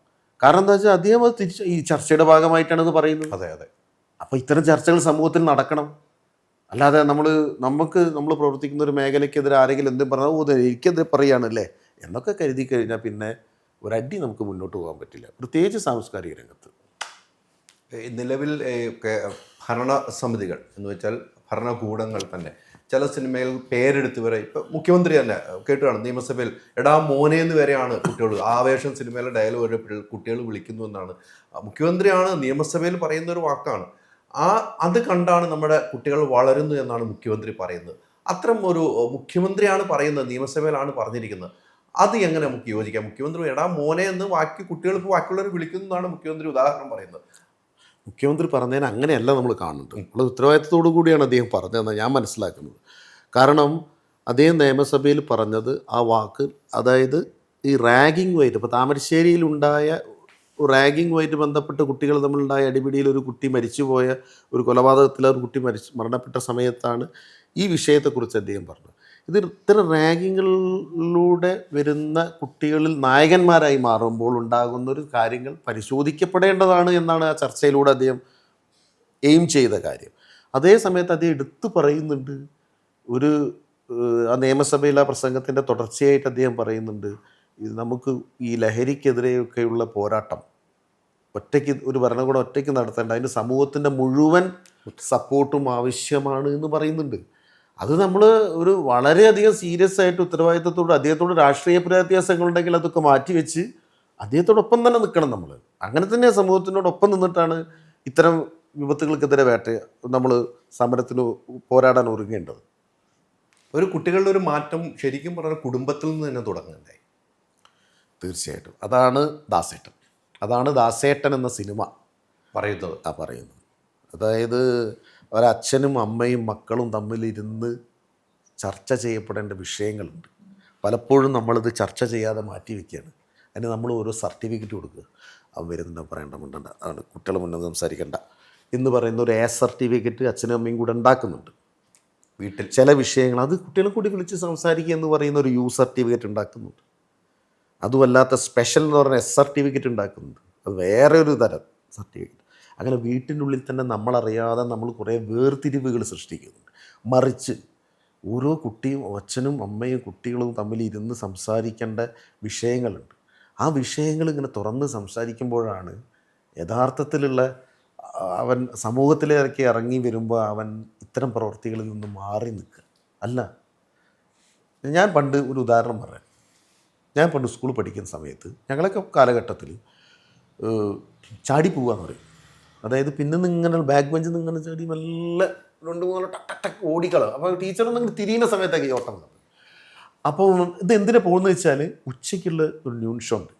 Speaker 3: കാരണം എന്താ വെച്ചാൽ അദ്ദേഹം അത് ഈ ചർച്ചയുടെ ഭാഗമായിട്ടാണ് ഇത് പറയുന്നത്.
Speaker 1: അതെ അതെ.
Speaker 3: അപ്പോൾ ഇത്തരം ചർച്ചകൾ സമൂഹത്തിൽ നടക്കണം. അല്ലാതെ നമ്മൾ പ്രവർത്തിക്കുന്ന ഒരു മേഖലയ്ക്കെതിരെ ആരെങ്കിലും എന്തും പറഞ്ഞാൽ എനിക്കെതിരെ പറയുകയാണല്ലേ എന്നൊക്കെ കരുതി കഴിഞ്ഞാൽ പിന്നെ ഒരടി നമുക്ക് മുന്നോട്ട് പോകാൻ പറ്റില്ല, പ്രത്യേകിച്ച് സാംസ്കാരിക രംഗത്ത്.
Speaker 1: നിലവിൽ ഭരണ സമിതികൾ എന്ന് വെച്ചാൽ ഭരണകൂടങ്ങൾ തന്നെ ചില സിനിമയിൽ പേരെടുത്ത് വരെ ഇപ്പം മുഖ്യമന്ത്രി തന്നെ കേട്ടുകയാണ് നിയമസഭയിൽ എടാ മോനെ എന്ന് വരെയാണ് കുട്ടികൾ ആവേശം സിനിമയിലെ ഡയലോഗ് കുട്ടികൾ വിളിക്കുന്നു എന്നാണ്. മുഖ്യമന്ത്രിയാണ് നിയമസഭയിൽ പറയുന്ന ഒരു വാക്കാണ്. അത് കണ്ടാണ് നമ്മുടെ കുട്ടികൾ വളരുന്നു എന്നാണ് മുഖ്യമന്ത്രി പറയുന്നത്. അത്തരം ഒരു മുഖ്യമന്ത്രിയാണ് പറയുന്നത്, നിയമസഭയിലാണ് പറഞ്ഞിരിക്കുന്നത്. അത് എങ്ങനെ നമുക്ക് യോജിക്കാം? മുഖ്യമന്ത്രി എടാ മോനെ എന്ന് കുട്ടികൾ ഇപ്പോൾ ബാക്കിയുള്ളവർ വിളിക്കുന്നതാണ് മുഖ്യമന്ത്രി ഉദാഹരണം പറയുന്നത്.
Speaker 3: മുഖ്യമന്ത്രി പറഞ്ഞതിന് അങ്ങനെയല്ല നമ്മൾ കാണുന്നത്. നമ്മൾ ഉത്തരവാദിത്തത്തോടു കൂടിയാണ് അദ്ദേഹം പറഞ്ഞതെന്നാണ് ഞാൻ മനസ്സിലാക്കുന്നത്. കാരണം അദ്ദേഹം നിയമസഭയിൽ പറഞ്ഞത് ആ വാക്ക്, അതായത് ഈ റാഗിങ്ങുമായിട്ട്, ഇപ്പോൾ താമരശ്ശേരിയിലുണ്ടായ റാഗിങ്ങുമായിട്ട് ബന്ധപ്പെട്ട് കുട്ടികൾ തമ്മിലുണ്ടായ അടിപിടിയിൽ ഒരു കുട്ടി മരിച്ചുപോയ, ഒരു കൊലപാതകത്തിൽ ഒരു കുട്ടി മരണപ്പെട്ട സമയത്താണ് ഈ വിഷയത്തെക്കുറിച്ച് അദ്ദേഹം പറഞ്ഞത്. ഇത് ഇത്തരം റാഗിങ്ങിലൂടെ വരുന്ന കുട്ടികളിൽ നായകന്മാരായി മാറുമ്പോൾ ഉണ്ടാകുന്ന ഒരു കാര്യങ്ങൾ പരിശോധിക്കപ്പെടേണ്ടതാണ് എന്നാണ് ആ ചർച്ചയിലൂടെ അദ്ദേഹം എയിം ചെയ്ത കാര്യം. അതേ സമയത്ത് അദ്ദേഹം എടുത്തു പറയുന്നുണ്ട്, ഒരു ആ നിയമസഭയിലെ ആ പ്രസംഗത്തിൻ്റെ തുടർച്ചയായിട്ട് അദ്ദേഹം പറയുന്നുണ്ട്, ഇത് നമുക്ക് ഈ ലഹരിക്കെതിരെയൊക്കെയുള്ള പോരാട്ടം ഒറ്റയ്ക്ക് ഒരു ഭരണകൂടം ഒറ്റയ്ക്ക് നടത്തേണ്ട, അതിന് സമൂഹത്തിൻ്റെ മുഴുവൻ സപ്പോർട്ടും ആവശ്യമാണ് എന്ന് പറയുന്നുണ്ട്. അത് നമ്മൾ ഒരു വളരെയധികം സീരിയസ് ആയിട്ട് ഉത്തരവാദിത്തത്തോട് അദ്ദേഹത്തോട് രാഷ്ട്രീയ വ്യത്യാസങ്ങളുണ്ടെങ്കിൽ അതൊക്കെ മാറ്റിവെച്ച് അദ്ദേഹത്തോടൊപ്പം തന്നെ നിൽക്കണം നമ്മൾ. അങ്ങനെ തന്നെ സമൂഹത്തിനോടൊപ്പം നിന്നിട്ടാണ് ഇത്തരം വിപത്തുകൾക്കെതിരെ നമ്മൾ സമരത്തിന് പോരാടാൻ ഒരുങ്ങേണ്ടത്.
Speaker 1: ഒരു കുട്ടികളുടെ ഒരു മാറ്റം ശരിക്കും പറഞ്ഞാൽ കുടുംബത്തിൽ നിന്ന് തന്നെ തുടങ്ങണ്ടേ?
Speaker 3: തീർച്ചയായിട്ടും. അതാണ് ദാസേട്ടൻ എന്ന സിനിമ പറയുന്നത്. അതായത് ഒരച്ഛനും അമ്മയും മക്കളും തമ്മിലിരുന്ന് ചർച്ച ചെയ്യപ്പെടേണ്ട വിഷയങ്ങളുണ്ട്. പലപ്പോഴും നമ്മളിത് ചർച്ച ചെയ്യാതെ മാറ്റി വയ്ക്കുകയാണ്. അതിന് നമ്മൾ ഓരോ സർട്ടിഫിക്കറ്റ് കൊടുക്കുക. അവൻ വരുന്നുണ്ട്, പറയണ്ട, മിണ്ടണ്ട, ആണ് കുട്ടികളെ മുന്നേ സംസാരിക്കണ്ട എന്ന് പറയുന്ന ഒരു സർട്ടിഫിക്കറ്റ് അച്ഛനും അമ്മയും കൂടെ ഉണ്ടാക്കുന്നുണ്ട്. വീട്ടിൽ ചില വിഷയങ്ങൾ അത് കുട്ടികളെ കൂടി വിളിച്ച് സംസാരിക്കുക എന്ന് പറയുന്ന ഒരു സർട്ടിഫിക്കറ്റ് ഉണ്ടാക്കുന്നുണ്ട്. അതുമല്ലാത്ത സ്പെഷ്യൽ എന്ന് പറഞ്ഞ സർട്ടിഫിക്കറ്റ് ഉണ്ടാക്കുന്നുണ്ട്. അത് വേറെ ഒരു തരം സർട്ടിഫിക്കറ്റ്. അങ്ങനെ വീട്ടിൻ്റെ ഉള്ളിൽ തന്നെ നമ്മളറിയാതെ നമ്മൾ കുറേ വേർതിരിവുകൾ സൃഷ്ടിക്കുന്നുണ്ട്. മറിച്ച് ഓരോ കുട്ടിയും അച്ഛനും അമ്മയും കുട്ടികളും തമ്മിൽ ഇരുന്ന് സംസാരിക്കേണ്ട വിഷയങ്ങളുണ്ട്. ആ വിഷയങ്ങൾ ഇങ്ങനെ തുറന്ന് സംസാരിക്കുമ്പോഴാണ് യഥാർത്ഥത്തിലുള്ള അവൻ സമൂഹത്തിലേക്ക് ഇറങ്ങി വരുമ്പോൾ അവൻ ഇത്തരം പ്രവൃത്തികളിൽ നിന്ന് മാറി നിൽക്കുക അല്ല. ഞാൻ പണ്ട് ഒരു ഉദാഹരണം പറയാം. ഞാൻ പണ്ട് സ്കൂളിൽ പഠിക്കുന്ന സമയത്ത് ഞങ്ങളൊക്കെ കാലഘട്ടത്തിൽ ചാടി പോവാന്ന് പറയും. അതായത് പിന്നെ ഇങ്ങനെ ബാക്ക് ബെഞ്ചിൽ നിന്ന് ഇങ്ങനെ ചാടി മെല്ലെ 2-3 ടക്ക് ഓടിക്കളോ. അപ്പോൾ ടീച്ചറൊന്നും ഇങ്ങനെ തിരിയുന്ന സമയത്തൊക്കെ ഈ ഓട്ടം വന്നത്. അപ്പോൾ ഇത് എന്തിനാ പോകുന്നത് വെച്ചാൽ ഉച്ചയ്ക്കുള്ള ഒരു ന്യൂൺ ഷോ ഉണ്ട്.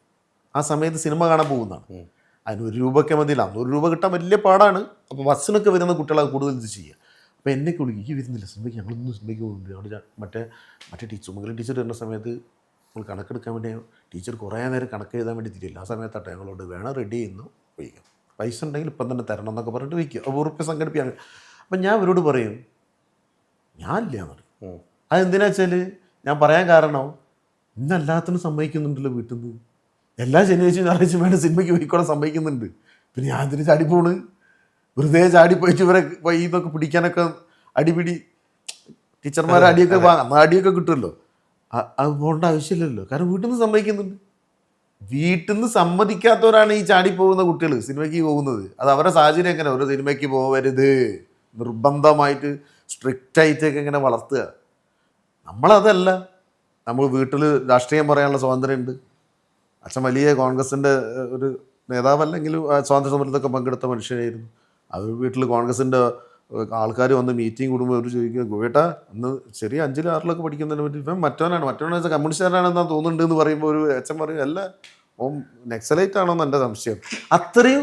Speaker 3: ആ സമയത്ത് സിനിമ കാണാൻ പോകുന്നതാണ്. അതിന് 1 രൂപയ്ക്ക് മതിയില്ല. 100 രൂപ കിട്ടാൻ വലിയ പാടാണ്. അപ്പോൾ ബസ്സിനൊക്കെ വരുന്ന കുട്ടികളെ കൂടുതൽ ഇത് ചെയ്യുക. അപ്പോൾ എന്നെ വിളിക്കും, ഈ വരുന്നില്ല സിനിമയ്ക്ക്, ഞങ്ങളൊന്നും സിനിമയ്ക്ക് പോകുന്നുണ്ട്. അവിടെ മറ്റേ ടീച്ചർ മംഗലം ടീച്ചർ വരുന്ന സമയത്ത് നമ്മൾ കണക്കെടുക്കാൻ വേണ്ടി ടീച്ചർ കുറേ നേരം കണക്ക് എഴുതാൻ വേണ്ടി തിരിയില്ല. ആ സമയത്താട്ടെ ഞങ്ങളോട് വേണം റെഡി ചെയ്യുന്നു വയ്ക്കും, പൈസ ഉണ്ടെങ്കിൽ ഇപ്പം തന്നെ തരണം എന്നൊക്കെ പറഞ്ഞിട്ട് വയ്ക്കുക. അപ്പോൾ ഉറുപ്പ്യ സംഘടിപ്പിക്കാൻ. അപ്പം ഞാൻ ഇവരോട് പറയും ഞാനില്ല എന്ന് പറയും. അതെന്തിനാ വെച്ചാൽ ഞാൻ പറയാൻ കാരണം ഇന്നെല്ലാത്തിനും സമ്മതിക്കുന്നുണ്ടല്ലോ വീട്ടിൽ നിന്ന്. എല്ലാ ശനിയാഴ്ച ഞായറാഴ്ച വേണ്ട സിനിമയ്ക്ക് പോയിക്കോളാൻ സമ്മതിക്കുന്നുണ്ട്. പിന്നെ ഞാൻ ഇതിന് ചാടിപ്പോണ് വെറുതെ ചാടിപ്പോയിട്ട് ഇവരെ ഇതൊക്കെ പിടിക്കാനൊക്കെ അടിപിടി ടീച്ചർമാരെ അടിയൊക്കെ കിട്ടുമല്ലോ. അത് പോകേണ്ട ആവശ്യമില്ലല്ലോ, കാരണം വീട്ടിൽ നിന്ന് സമ്മതിക്കുന്നുണ്ട്. വീട്ടിൽ നിന്ന് സമ്മതിക്കാത്തവരാണ് ഈ ചാടിപ്പോകുന്ന കുട്ടികൾ സിനിമയ്ക്ക് പോകുന്നത്. അത് അവരുടെ സാഹചര്യം എങ്ങനെ ഒരു സിനിമയ്ക്ക് പോകരുത് നിർബന്ധമായിട്ട് സ്ട്രിക്റ്റായിട്ടൊക്കെ ഇങ്ങനെ വളർത്തുക. നമ്മളതല്ല. നമ്മൾ വീട്ടിൽ രാഷ്ട്രീയം പറയാനുള്ള സ്വാതന്ത്ര്യമുണ്ട്. അച്ഛൻ വലിയ കോൺഗ്രസിൻ്റെ ഒരു നേതാവല്ലെങ്കിലും സ്വാതന്ത്ര്യ സമരത്തൊക്കെ പങ്കെടുത്ത മനുഷ്യനായിരുന്നു. അവർ വീട്ടിൽ കോൺഗ്രസിൻ്റെ ആൾക്കാർ വന്ന് മീറ്റിംഗ് കൂടുമ്പോൾ അവർ ചോദിക്കുക, ഗോവേട്ടാ അന്ന് ചെറിയ 5-ലും 6-ലൊക്കെ പഠിക്കുന്നതിനെ പറ്റി ഇപ്പം മറ്റവനാണെന്ന് വെച്ചാൽ കമ്മ്യൂണിസ്റ്റുകാരാണെന്നാണ് തോന്നുന്നുണ്ട് എന്ന് പറയുമ്പോൾ ഒരു അച്ഛൻ പറയും അല്ല ഓ നെക്സലൈറ്റ് ആണോന്ന് എൻ്റെ സംശയം. അത്രയും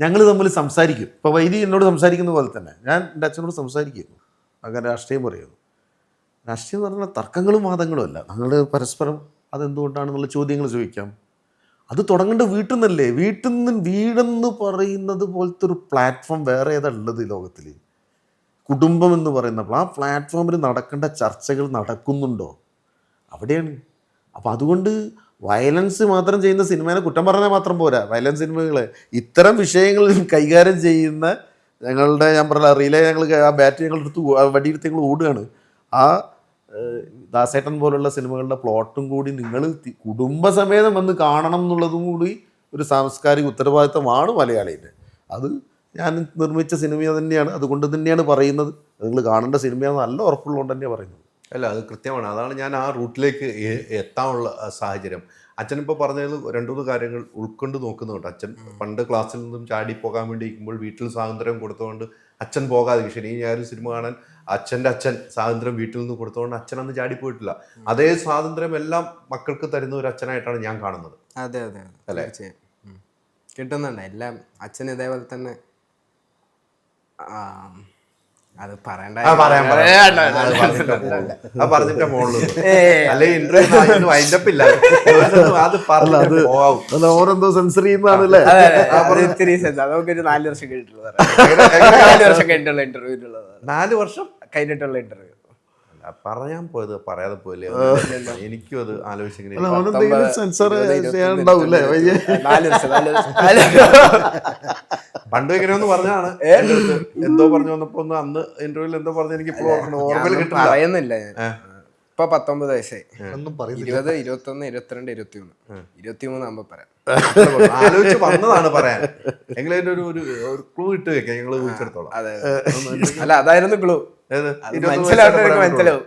Speaker 3: ഞങ്ങൾ തമ്മിൽ സംസാരിക്കും. ഇപ്പോൾ വൈദ്യ എന്നോട് സംസാരിക്കുന്ന പോലെ തന്നെ ഞാൻ എൻ്റെ അച്ഛനോട് സംസാരിക്കുന്നു. അങ്ങനെ രാഷ്ട്രീയം പറയുന്നു. രാഷ്ട്രീയം എന്ന് പറഞ്ഞാൽ തർക്കങ്ങളും വാദങ്ങളും അല്ല. ഞങ്ങൾ പരസ്പരം അതെന്തുകൊണ്ടാണെന്നുള്ള ചോദ്യങ്ങൾ ചോദിക്കാം. അത് തുടങ്ങേണ്ട വീട്ടിൽ നിന്നല്ലേ. വീടെന്ന് പറയുന്നത് പോലത്തെ ഒരു പ്ലാറ്റ്ഫോം വേറെ ഏതാ ഉള്ളത് ലോകത്തിൽ? കുടുംബം എന്ന് പറയുന്നപ്പോൾ ആ പ്ലാറ്റ്ഫോമിൽ നടക്കേണ്ട ചർച്ചകൾ നടക്കുന്നുണ്ടോ? അവിടെയാണ്. അപ്പോൾ അതുകൊണ്ട് വയലൻസ് മാത്രം ചെയ്യുന്ന സിനിമേനെ കുറ്റം പറഞ്ഞാൽ മാത്രം പോരാ. വയലൻസ് സിനിമകളെ ഇത്തരം വിഷയങ്ങൾ കൈകാര്യം ചെയ്യുന്ന ഞങ്ങളുടെ ഞാൻ പറഞ്ഞ റീലേ ഞങ്ങൾ ആ ബാറ്റ് ഞങ്ങൾ എടുത്ത് വടിയെടുത്ത് ഞങ്ങൾ ഓടുകയാണ്. ആ ദാസേട്ടൻ പോലുള്ള സിനിമകളുടെ പ്ലോട്ടും കൂടി നിങ്ങൾ കുടുംബസമേതം വന്ന് കാണണം എന്നുള്ളതും കൂടി ഒരു സാംസ്കാരിക ഉത്തരവാദിത്തമാണ് മലയാളിയുടെ. അത് ഞാൻ നിർമ്മിച്ച സിനിമ തന്നെയാണ്. അതുകൊണ്ട് തന്നെയാണ് പറയുന്നത്. നിങ്ങൾ കാണേണ്ട സിനിമയാണ് നല്ല ഉറപ്പുള്ളതുകൊണ്ട് തന്നെയാണ് പറയുന്നത്.
Speaker 1: അല്ല, അത് കൃത്യമാണ്. അതാണ് ഞാൻ ആ റൂട്ടിലേക്ക് എത്താനുള്ള സാഹചര്യം. അച്ഛനിപ്പോൾ പറഞ്ഞതിൽ 2-3 കാര്യങ്ങൾ ഉൾക്കൊണ്ട് നോക്കുന്നുണ്ട്. അച്ഛൻ പണ്ട് ക്ലാസ്സിൽ നിന്നും ചാടി പോകാൻ വേണ്ടി ഇരിക്കുമ്പോൾ വീട്ടിൽ സ്വാതന്ത്ര്യം കൊടുത്തുകൊണ്ട് അച്ഛൻ പോകാതെ ശനി ഞായർ സിനിമ കാണാൻ അച്ഛൻ്റെ അച്ഛൻ സ്വാതന്ത്ര്യം വീട്ടിൽ നിന്ന് കൊടുത്തുകൊണ്ട് അച്ഛൻ അന്ന് ചാടിപ്പോയിട്ടില്ല. അതേ സ്വാതന്ത്ര്യം എല്ലാം മക്കൾക്ക് തരുന്ന ഒരു അച്ഛനായിട്ടാണ് ഞാൻ കാണുന്നത്.
Speaker 2: അതെ അതെ അല്ലേ, കിട്ടുന്നുണ്ട് എല്ലാം. അച്ഛൻ ഇതേപോലെ തന്നെ അത് പറയണ്ട
Speaker 1: പറഞ്ഞിട്ട് മോള് അല്ലെ ഇന്റർവ്യൂ വൈൻഡപ്പില്ല. അത്
Speaker 3: ഓരെന്തോ സെൻസർ ചെയ്യുന്നതാണല്ലേ.
Speaker 2: നമുക്കൊരു 4 വർഷം കഴിഞ്ഞിട്ടുള്ള 4 വർഷം കഴിഞ്ഞിട്ടുള്ള ഇന്റർവ്യൂ 4 വർഷം കഴിഞ്ഞിട്ടുള്ള ഇന്റർവ്യൂ.
Speaker 1: പറയാൻ പോയത് പറയാതെ പോലെ എനിക്കും അത് ആലോചിച്ചിങ്ങനെ
Speaker 3: അല്ല, അവനെന്തെങ്കിലും സെൻസർ ചെയ്യാനുണ്ടാവൂല്ലേ വലിയ?
Speaker 2: 4 വർഷം
Speaker 1: പണ്ട് ഇങ്ങനെയൊന്ന് പറഞ്ഞാണ് എന്തോ പറഞ്ഞു വന്നപ്പോ ഒന്ന് അന്ന് ഇന്റർവ്യൂവിൽ എന്തോ പറഞ്ഞു എനിക്ക് ഇപ്പോൾ ഓർമ്മയിൽ കിട്ടില്ല.
Speaker 2: പറയുന്നില്ല ഞാൻ. ഇപ്പൊ 19 വയസ്സായി.
Speaker 5: ഒന്നും പറയുന്നില്ല.
Speaker 2: 20, 21, 22, 23. 23 ആകുമ്പോ പറയാം.
Speaker 1: ആലോചിച്ച് വന്നതാണ് പറയാൻ. എങ്കിലും അതിന്റെ ഒരു ക്ലൂ ഇട്ട് വെക്കാം, ഞങ്ങള് ഊഹിച്ചെടുത്തോളാം.
Speaker 2: അതെ. അല്ല, അതായിരുന്നു ക്ലൂ.
Speaker 1: ഏത്?
Speaker 2: മനസ്സിലാവും.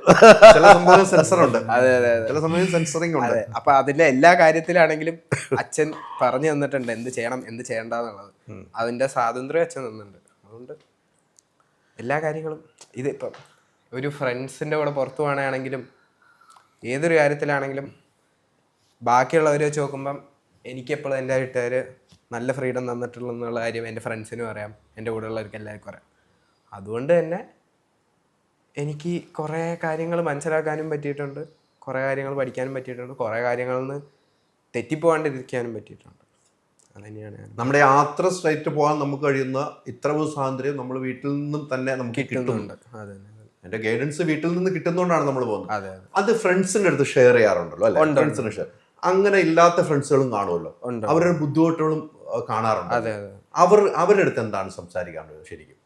Speaker 1: ചില സംഭവം സെൻസർ ഉണ്ട്.
Speaker 2: അതെ അതെ
Speaker 1: ചില സമയം സെൻസറിങ് ഉണ്ട്.
Speaker 2: അപ്പൊ അതിന്റെ എല്ലാ കാര്യത്തിലാണെങ്കിലും അച്ഛൻ പറഞ്ഞു തന്നിട്ടുണ്ട് എന്ത് ചെയ്യണം എന്ത് ചെയ്യണ്ടെന്നുള്ളത്. അതിന്റെ സ്വാതന്ത്ര്യം അച്ഛൻ തന്നിട്ടുണ്ട്. അതുകൊണ്ട് എല്ലാ കാര്യങ്ങളും ഇതിപ്പം ഒരു ഫ്രണ്ട്സിന്റെ കൂടെ പുറത്തു പോകണമെങ്കിലും ഏതൊരു കാര്യത്തിലാണെങ്കിലും ബാക്കിയുള്ളവരെ വെച്ച് നോക്കുമ്പം എനിക്കെപ്പോഴും എൻ്റെ വീട്ടുകാർ നല്ല ഫ്രീഡം തന്നിട്ടുള്ള കാര്യം എൻ്റെ ഫ്രണ്ട്സിനും അറിയാം, എൻ്റെ കൂടെയുള്ളവർക്ക് എല്ലാവർക്കും അറിയാം. അതുകൊണ്ട് തന്നെ എനിക്ക് കുറേ കാര്യങ്ങൾ മനസ്സിലാക്കാനും പറ്റിയിട്ടുണ്ട്, കുറേ കാര്യങ്ങൾ പഠിക്കാനും പറ്റിയിട്ടുണ്ട്, കുറേ കാര്യങ്ങളിൽ നിന്ന് തെറ്റിപ്പോകാണ്ടിരിക്കാനും പറ്റിയിട്ടുണ്ട്. അതുതന്നെയാണ്
Speaker 1: നമ്മുടെ യാത്ര സ്ട്രൈറ്റ് പോകാൻ നമുക്ക് കഴിയുന്ന ഇത്രയും സ്വാതന്ത്ര്യം നമ്മൾ വീട്ടിൽ നിന്നും തന്നെ നമുക്ക് കിട്ടുന്നുണ്ട്.
Speaker 2: അതെ,
Speaker 1: എന്റെ ഗൈഡൻസ് വീട്ടിൽ നിന്ന് കിട്ടുന്നതുകൊണ്ടാണ് നമ്മൾ പോകുന്നത്.
Speaker 2: അതെ.
Speaker 1: അത് ഫ്രണ്ട്സിന്റെ അടുത്ത് ഷെയർ ചെയ്യാറുണ്ടല്ലോ അല്ലെ? ഫ്രണ്ട്സിന് ഷെയർ അങ്ങനെ ഇല്ലാത്ത ഫ്രണ്ട്സുകളും കാണുമല്ലോ, അവരുടെ ബുദ്ധിമുട്ടുകളും കാണാറുണ്ട്.
Speaker 2: അതെ അതെ.
Speaker 1: അവരുടെ അടുത്ത് എന്താണ് സംസാരിക്കാറുള്ളത് ശരിക്കും?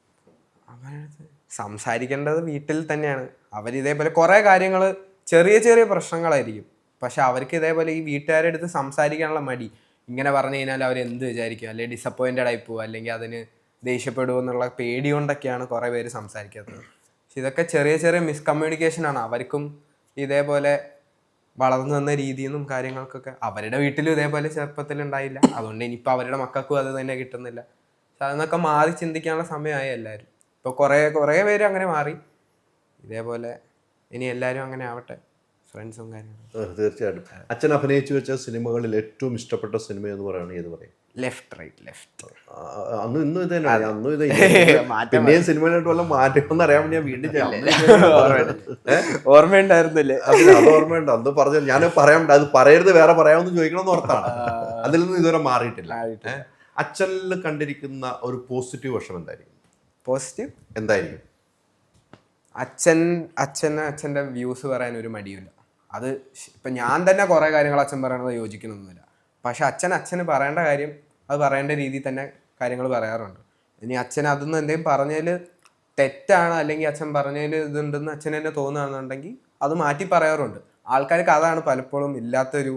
Speaker 2: സംസാരിക്കേണ്ടത് വീട്ടിൽ തന്നെയാണ്. അവരിതേപോലെ കുറേ കാര്യങ്ങൾ ചെറിയ ചെറിയ പ്രശ്നങ്ങളായിരിക്കും, പക്ഷെ അവർക്ക് ഇതേപോലെ ഈ വീട്ടുകാരുടെ അടുത്ത് സംസാരിക്കാനുള്ള മടി. ഇങ്ങനെ പറഞ്ഞു കഴിഞ്ഞാൽ അവർ എന്ത് വിചാരിക്കും, അല്ലെങ്കിൽ ഡിസപ്പോയിൻറ്റഡ് ആയി പോകും, അല്ലെങ്കിൽ അതിന് ദേഷ്യപ്പെടുമോ എന്നുള്ള പേടി കൊണ്ടൊക്കെയാണ് കുറേ പേര് സംസാരിക്കാത്തത്. പക്ഷെ ഇതൊക്കെ ചെറിയ ചെറിയ മിസ്കമ്മ്യൂണിക്കേഷനാണ്. അവർക്കും ഇതേപോലെ വളർന്നു വന്ന രീതിയിൽ നിന്നും കാര്യങ്ങൾക്കൊക്കെ അവരുടെ വീട്ടിലും ഇതേപോലെ ചെറുപ്പത്തിൽ ഉണ്ടായില്ല. അതുകൊണ്ട് ഇനിയിപ്പോൾ അവരുടെ മക്കൾക്കും അത് തന്നെ കിട്ടുന്നില്ല. പക്ഷെ അതൊക്കെ മാറി ചിന്തിക്കാനുള്ള സമയമായി എല്ലാവരും. ഇപ്പോൾ കുറേ പേര് അങ്ങനെ മാറി. ഇതേപോലെ ഇനി എല്ലാവരും അങ്ങനെ ആവട്ടെ, ഫ്രണ്ട്സും കാര്യങ്ങളും.
Speaker 1: തീർച്ചയായിട്ടും. അച്ഛൻ അഭിനയിച്ചു വെച്ച സിനിമകളിൽ ഏറ്റവും ഇഷ്ടപ്പെട്ട സിനിമ എന്ന് പറയുന്നത് ഏത് പറയും?
Speaker 2: Left right left.
Speaker 1: അന്നും ഇന്നും ഇത് തന്നെയാണ്. അന്നും ഇത് പിന്നെയും സിനിമയിലോട്ട് വല്ല മാറ്റം അറിയാൻ വേണ്ടി ഞാൻ വീണ്ടും
Speaker 2: ഓർമ്മയുണ്ടായിരുന്നില്ലേ?
Speaker 1: അത് ഓർമ്മയുണ്ട്. അന്ന് പറഞ്ഞു ഞാൻ പറയാൻ, അത് പറയരുത് വേറെ പറയാമെന്ന് ചോദിക്കണമെന്ന് ഓർത്താണ്. അതിൽ നിന്ന് ഇതുവരെ മാറിയിട്ടില്ല. അച്ഛനിൽ കണ്ടിരിക്കുന്ന ഒരു പോസിറ്റീവ് വശം എന്തായിരിക്കും?
Speaker 2: പോസിറ്റീവ്
Speaker 1: എന്തായിരിക്കും?
Speaker 2: അച്ഛൻ്റെ വ്യൂസ് പറയാൻ ഒരു മടിയില്ല. അത് ഇപ്പം ഞാൻ തന്നെ കുറേ കാര്യങ്ങൾ അച്ഛൻ പറയണത് യോജിക്കണമെന്നില്ല, പക്ഷെ അച്ഛന് പറയേണ്ട കാര്യം അത് പറയേണ്ട രീതിയിൽ തന്നെ കാര്യങ്ങൾ പറയാറുണ്ട്. ഇനി അച്ഛൻ അതൊന്നും എന്തെങ്കിലും പറഞ്ഞതിൽ തെറ്റാണ്, അല്ലെങ്കിൽ അച്ഛൻ പറഞ്ഞതിൽ ഇതുണ്ടെന്ന് അച്ഛൻ തന്നെ തോന്നുകയാണെന്നുണ്ടെങ്കിൽ അത് മാറ്റി പറയാറുണ്ട്. ആൾക്കാർക്ക് അതാണ് പലപ്പോഴും ഇല്ലാത്തൊരു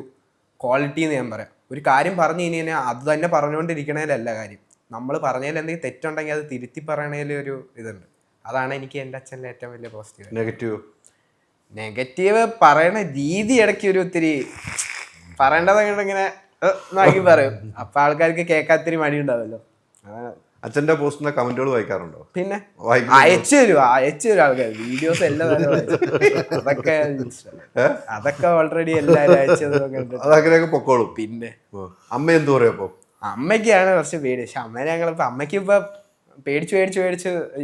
Speaker 2: ക്വാളിറ്റി എന്ന് ഞാൻ പറയാം. ഒരു കാര്യം പറഞ്ഞു കഴിഞ്ഞാൽ അത് തന്നെ പറഞ്ഞുകൊണ്ടിരിക്കണേലല്ല കാര്യം. നമ്മൾ പറഞ്ഞതിൽ എന്തെങ്കിലും തെറ്റുണ്ടെങ്കിൽ അത് തിരുത്തി പറയണതിൽ ഒരു ഇതുണ്ട്. അതാണ് എനിക്ക് എൻ്റെ അച്ഛൻ്റെ ഏറ്റവും വലിയ പോസിറ്റീവ്. നെഗറ്റീവ് പറയണ രീതി ഇടയ്ക്ക് ഒരു ഒത്തിരി പറയേണ്ടത് ഇങ്ങനെ നോക്കി പറയും. അപ്പൊ ആൾക്കാർക്ക് കേൾക്കാത്തിരി മടി ഉണ്ടാവല്ലോ.
Speaker 1: അച്ഛന്റെ പോസ്റ്റിന്റെ കമന്റുകൾ വായിക്കാറുണ്ടോ?
Speaker 2: പിന്നെ അയച്ചു തരും ആൾക്കാർ വീഡിയോസ് എല്ലാം. അതൊക്കെ ഓൾറെഡി എല്ലാവരും അയച്ചതൊക്കെ
Speaker 1: പൊക്കോളും.
Speaker 2: പിന്നെ
Speaker 1: അമ്മ എന്ത് പറയും അപ്പൊ?
Speaker 2: അമ്മയ്ക്കാണ് കുറച്ച് പേടി. പക്ഷെ അമ്മേനെ ഞങ്ങളിപ്പോ അമ്മയ്ക്ക് ഇപ്പൊ പേടിച്ച്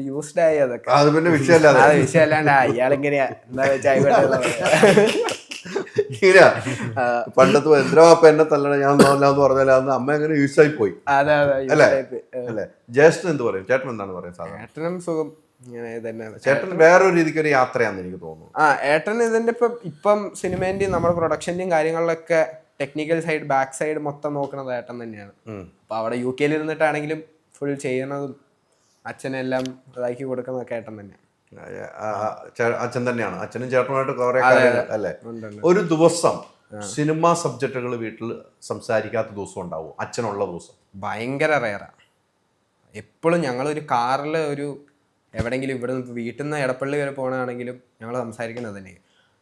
Speaker 2: യൂസ്ഡ് ആയി. അതൊക്കെ
Speaker 1: അത് പിന്നെ
Speaker 2: വിഷയമല്ലാണ്ട് ഇയാളെങ്ങനെയാ എന്താ വെച്ചാൽ
Speaker 1: പണ്ടത്തെ എന്തിനാപ്പ എന്നെ തല്ലണ ഞാൻ എന്ന് പറഞ്ഞാൽ അന്ന് അമ്മ അങ്ങനെ യൂസായി പോയി. അല്ലേ? ജ്യേഷ്ഠൻ എന്ത് പറയും? ചേട്ടൻ എന്താണ് പറയുന്നത്?
Speaker 2: ഏട്ടനും സുഖം.
Speaker 1: ചേട്ടൻ വേറൊരു രീതിക്ക് ഒരു യാത്രയാണെന്ന് എനിക്ക് തോന്നുന്നു.
Speaker 2: ഏട്ടൻ ഇതിന്റെ ഇപ്പം സിനിമേന്റെയും നമ്മുടെ പ്രൊഡക്ഷന്റെയും കാര്യങ്ങളിലൊക്കെ ടെക്നിക്കൽ സൈഡ് ബാക്ക് സൈഡ് മൊത്തം നോക്കുന്നത് ഏട്ടൻ തന്നെയാണ്. അപ്പൊ അവിടെ UK ഇരുന്നിട്ടാണെങ്കിലും ഫുൾ ചെയ്യുന്നതും അച്ഛനെല്ലാം ഇതാക്കി കൊടുക്കുന്നതൊക്കെ ഏട്ടൻ തന്നെയാണ്.
Speaker 1: അച്ഛൻ തന്നെയാണ്. അച്ഛനും ചേട്ടനുമായിട്ട് കുറെ കാര്യങ്ങൾ അല്ലേ? ഒരു ദിവസം സിനിമ സബ്ജക്റ്റുകൾ വീട്ടിൽ സംസാരിക്കാത്ത ദിവസം ഉണ്ടാവും? അച്ഛനുള്ള ദിവസം
Speaker 2: ഭയങ്കര റെയറാ. എപ്പോഴും ഞങ്ങളൊരു കാറിൽ ഒരു എവിടെയെങ്കിലും ഇവിടെ നിന്ന് വീട്ടിൽ നിന്ന് എടപ്പള്ളി വരെ പോകണമെങ്കിലും ഞങ്ങൾ സംസാരിക്കുന്നത് തന്നെ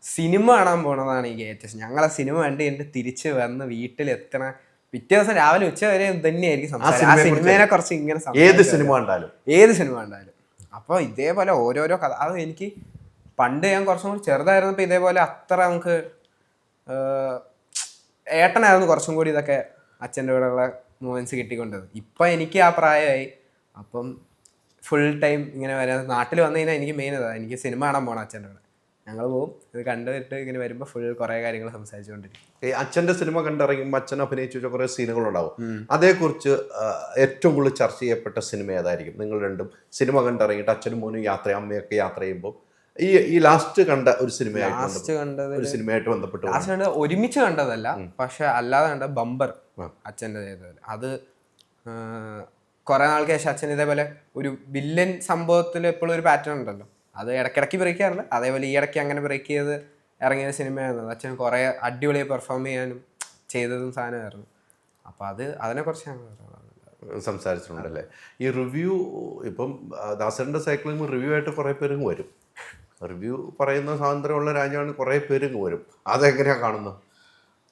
Speaker 2: സിനിമ കാണാൻ പോണതാണ് എനിക്ക് ഏറ്റവും. ഞങ്ങളെ സിനിമ കണ്ട് എൻ്റെ തിരിച്ച് വന്ന് വീട്ടിലെത്തണ പിറ്റേ ദിവസം രാവിലെ ഉച്ച വരെ തന്നെയായിരിക്കും സംസാരം. ആ സിനിമയെ കുറിച്ച് ഇങ്ങനെ
Speaker 1: ഏത് സിനിമ കണ്ടാലും.
Speaker 2: അപ്പോൾ ഇതേപോലെ ഓരോരോ കഥ. അത് എനിക്ക് പണ്ട് ഞാൻ കുറച്ചും കൂടി ചെറുതായിരുന്നപ്പോൾ ഇതേപോലെ അത്ര നമുക്ക് ഏട്ടനായിരുന്നു കുറച്ചും കൂടി ഇതൊക്കെ അച്ഛൻ്റെ കൂടെയുള്ള മൂമെന്റ്സ് കിട്ടിക്കൊണ്ടത്. ഇപ്പം എനിക്ക് ആ പ്രായമായി. അപ്പം ഫുൾ ടൈം ഇങ്ങനെ വരാൻ നാട്ടിൽ വന്നു കഴിഞ്ഞാൽ എനിക്ക് മെയിൻ അതാണ്, എനിക്ക് സിനിമ കാണാൻ പോകണം അച്ഛൻ്റെ കൂടെ. ഞങ്ങൾ പോകും, ഇത് കണ്ടിട്ട് ഇങ്ങനെ വരുമ്പോൾ ഫുൾ കുറേ കാര്യങ്ങൾ സംസാരിച്ചുകൊണ്ടിരിക്കും.
Speaker 1: അച്ഛൻ്റെ സിനിമ കണ്ടിറങ്ങുമ്പോൾ അച്ഛൻ അഭിനയിച്ചു വെച്ച കുറേ സീനുകളുണ്ടാവും. അതേക്കുറിച്ച് ഏറ്റവും കൂടുതൽ ചർച്ച ചെയ്യപ്പെട്ട സിനിമ ഏതായിരിക്കും? നിങ്ങൾ രണ്ടും സിനിമ കണ്ടിറങ്ങിയിട്ട് അച്ഛനും മോനും യാത്ര, അമ്മയൊക്കെ യാത്ര ചെയ്യുമ്പോൾ ഈ ലാസ്റ്റ് കണ്ട ഒരു സിനിമയായിട്ട്
Speaker 2: ലാസ്റ്റ് കണ്ടത്
Speaker 1: ഒരു സിനിമയായിട്ട് ബന്ധപ്പെട്ട്
Speaker 2: ലാസ്റ്റ് കണ്ടത് ഒരുമിച്ച് കണ്ടതല്ല, പക്ഷെ അല്ലാതെ കണ്ട ബമ്പർ അച്ഛൻ്റെ ചെയ്തത്. അത് കുറെ നാൾക്ക് ശേഷം അച്ഛൻ ഇതേപോലെ ഒരു വില്ലൻ സംഭവത്തിൽ എപ്പോഴും ഒരു പാറ്റേൺ ഉണ്ടല്ലോ, അത് ഇടയ്ക്കിടയ്ക്ക് ബ്രേക്ക് ചെയ്യാറില്ല, അതേപോലെ ഈ ഇടയ്ക്ക് അങ്ങനെ ബ്രേക്ക് ചെയ്ത് ഇറങ്ങിയ സിനിമയായിരുന്നു. അച്ഛൻ കുറെ അടിപൊളിയായി പെർഫോം ചെയ്യാനും ചെയ്തതും സാധനമായിരുന്നു. അപ്പം അതിനെക്കുറിച്ചാണ്
Speaker 1: സംസാരിച്ചിട്ടുണ്ടല്ലേ. ഈ റിവ്യൂ ഇപ്പം ദാസന്റെ സൈക്ലിംഗ് റിവ്യൂ ആയിട്ട് കുറേ പേരും വരും. റിവ്യൂ പറയുന്ന സ്വാതന്ത്ര്യമുള്ള രാജ്യമാണ്, കുറേ പേരും വരും. അതെങ്ങനെയാണ് കാണുന്നത്?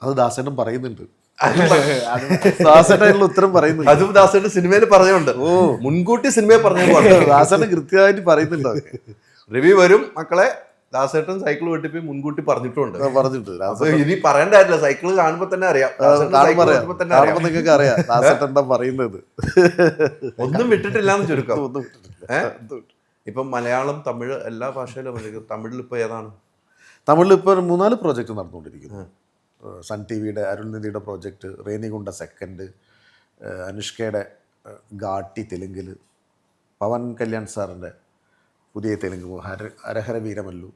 Speaker 3: അത് ദാസേട്ടൻ പറയുന്നുണ്ട്, ദാസേട്ടനുള്ള ഉത്തരം പറയുന്നുണ്ട്.
Speaker 1: അതും ദാസന്റെ സിനിമയിൽ പറഞ്ഞുണ്ട്. മുൻകൂട്ടി സിനിമയിൽ പറഞ്ഞു
Speaker 3: ദാസേട്ടൻ കൃത്യമായിട്ട് പറയുന്നുണ്ട്.
Speaker 1: റിവ്യൂ വരും മക്കളെ, ദാസേട്ടൻ സൈക്കിൾ വെട്ടിപ്പോയി മുൻകൂട്ടി പറഞ്ഞിട്ടുണ്ട്.
Speaker 3: പറഞ്ഞിട്ടുണ്ട്.
Speaker 1: ഇനി പറയേണ്ട കാര്യമില്ല, സൈക്കിൾ കാണുമ്പോൾ തന്നെ അറിയാം,
Speaker 3: കാണുമ്പോൾ നിങ്ങൾക്ക് അറിയാം ദാസേട്ടൻ എന്താ പറയുന്നത്.
Speaker 1: ഒന്നും വിട്ടിട്ടില്ലാന്ന് ചുരുക്കം. ഇപ്പം മലയാളം, തമിഴ് എല്ലാ ഭാഷയിലും. തമിഴിൽ ഇപ്പൊ ഏതാണ്?
Speaker 3: തമിഴിൽ ഇപ്പോൾ 3-4 പ്രോജക്റ്റ് നടന്നുകൊണ്ടിരിക്കുന്നു. സൺ ടി വിയുടെ അരുൺനിധിയുടെ പ്രോജക്റ്റ്, റേനിഗുണ്ട സെക്കൻഡ്, അനുഷ്കയുടെ ഘാട്ടി തെലുങ്കിൽ, പവൻ കല്യാൺ സാറിൻ്റെ പുതിയ തെലുങ്ക് ഹരഹര വീരമല്ലു,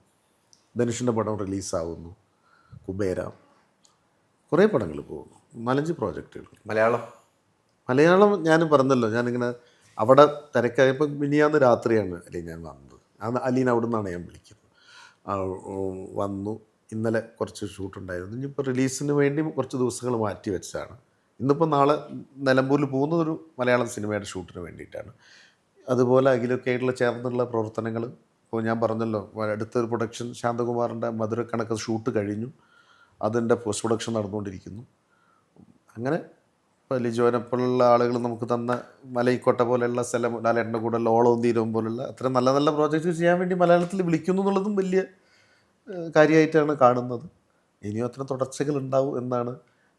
Speaker 3: ധനുഷിൻ്റെ പടം റിലീസാവുന്നു, കുബേര, കുറേ പടങ്ങൾ പോകുന്നു. 4-5 പ്രോജക്റ്റുകൾ. മലയാളം ഞാൻ പറഞ്ഞല്ലോ, ഞാനിങ്ങനെ അവിടെ തിരക്കായപ്പോൾ മിനിയാന്ന് രാത്രിയാണ് അലീൻ ഞാൻ വന്നത്. അലീൻ അവിടെ നിന്നാണ് ഞാൻ വിളിക്കുന്നത്. വന്നു. ഇന്നലെ കുറച്ച് ഷൂട്ടുണ്ടായിരുന്നു. ഇനിയിപ്പോൾ റിലീസിന് വേണ്ടി കുറച്ച് ദിവസങ്ങൾ മാറ്റി വെച്ചതാണ്. ഇന്നിപ്പോൾ നാളെ നിലമ്പൂരിൽ പോകുന്നതൊരു മലയാളം സിനിമയുടെ ഷൂട്ടിന് വേണ്ടിയിട്ടാണ്. അതുപോലെ അഖിലൊക്കെ ആയിട്ടുള്ള ചേർന്നുള്ള പ്രവർത്തനങ്ങൾ. ഇപ്പോൾ ഞാൻ പറഞ്ഞല്ലോ, അടുത്തൊരു പ്രൊഡക്ഷൻ ശാന്തകുമാറിൻ്റെ മധുരക്കണക്ക് ഷൂട്ട് കഴിഞ്ഞു, അതിൻ്റെ പോസ്റ്റ് പ്രൊഡക്ഷൻ നടന്നുകൊണ്ടിരിക്കുന്നു. അങ്ങനെ ഇപ്പോൾ ലിജോനെപ്പോലുള്ള ആളുകൾ നമുക്ക് തന്ന മലയിക്കോട്ട പോലെയുള്ള സ്ഥലം, ലാലേട്ടൻ്റെ കൂടെയുള്ള ഓളവും തീരവും പോലുള്ള അത്രയും നല്ല നല്ല പ്രോജക്റ്റ് ചെയ്യാൻ വേണ്ടി മലയാളത്തിൽ വിളിക്കുന്നു എന്നുള്ളതും വലിയ കാര്യമായിട്ടാണ് കാണുന്നത്. ഇനിയും അത്ര തുടർച്ചകൾ ഉണ്ടാവും എന്നാണ്